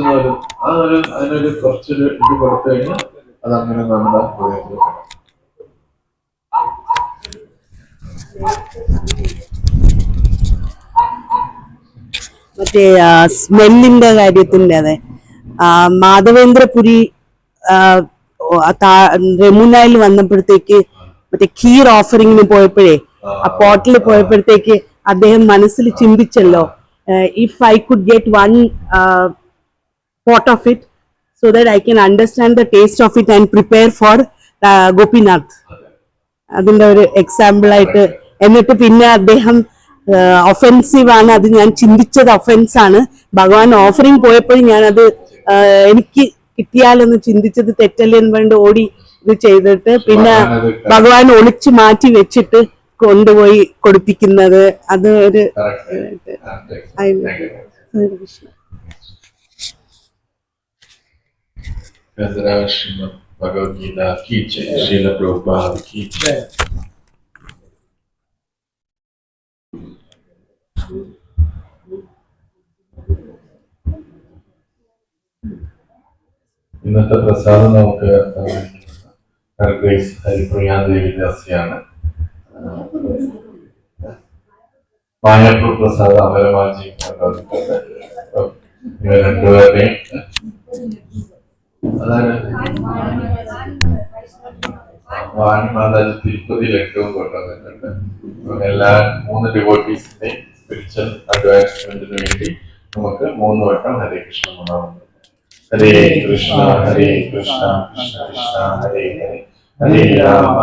അതിനൊരു കുറച്ചൊരു ഇത് കൊടുത്തു കഴിഞ്ഞാൽ അതങ്ങനെ നമ്മുടെ ഹൃദയത്തിൽ കിടക്കും. മറ്റേ സ്മെല്ലിന്റെ കാര്യത്തിന്റെ അതെ മാധവേന്ദ്രപുരി രമുനയിൽ വന്നപ്പോഴത്തേക്ക് മറ്റേ ഖീർ ഓഫറിങ്ങിന് പോയപ്പോഴേ ആ പോർട്ടിൽ പോയപ്പോഴത്തേക്ക് അദ്ദേഹം മനസ്സിൽ ചിന്തിച്ചല്ലോ, if I could get one pot of it so that I can understand the taste of it and prepare for Gopinath. അതിന്റെ ഒരു എക്സാമ്പിൾ ആയിട്ട്. എന്നിട്ട് പിന്നെ അദ്ദേഹം ഒഫെൻസീവ് ആണ്, അത് ഞാൻ ചിന്തിച്ചത് ഒഫെൻസ് ആണ്, ഭഗവാൻ ഓഫറിങ് പോയപ്പോഴും ഞാനത് എനിക്ക് കിട്ടിയാലെന്ന് ചിന്തിച്ചത് തെറ്റല്ലേ എന്ന് പറഞ്ഞിട്ട് ഓടി ഇത് ചെയ്തിട്ട് പിന്നെ ഭഗവാൻ ഒളിച്ചു മാറ്റി വെച്ചിട്ട് കൊണ്ടുപോയി കൊടുപ്പിക്കുന്നത് അത് ഒരു ഭഗവത്ഗീത की जय, श्रील प्रभुपाद की जय. ഇന്നത്തെ പ്രസാദം നമുക്ക് ഹരിപ്രിയ ദേവിദാസിയാണ്. മായാപ്പൂർ പ്രസാദ് അമരമാജി ഇവർ രണ്ടുപേരുടെയും അതാണ് വാണിമാതാജി തിരുപ്പതി ലഡ്ഡുവും കൊണ്ടുവന്നിട്ടുണ്ട്. എല്ലാ 3 ഡിവോട്ടീസിന്റെയും സ്പിരിച്വൽ അഡ്വാൻസ്മെന്റിന് വേണ്ടി നമുക്ക് 3 വട്ടം ഹരേ കൃഷ്ണ മഹാമന്ത്രം. ഹരേ കൃഷ്ണ കൃഷ്ണ കൃഷ്ണ ഹരേ ഹരേ, ഹരേ രാമ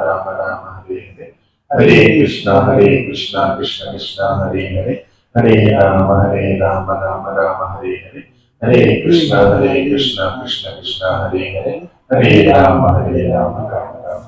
രാമ രാമ ഹരേ ഹരേ, ഹരേ കൃഷ്ണ കൃഷ്ണ കൃഷ്ണ ഹരേ ഹരേ, ഹരേ രാമ രാമ രാമ ഹരേ ഹരേ, ഹരേ കൃഷ്ണ കൃഷ്ണ കൃഷ്ണ ഹരേ ഹരേ, ഹരേ രാമ രാമ രാമ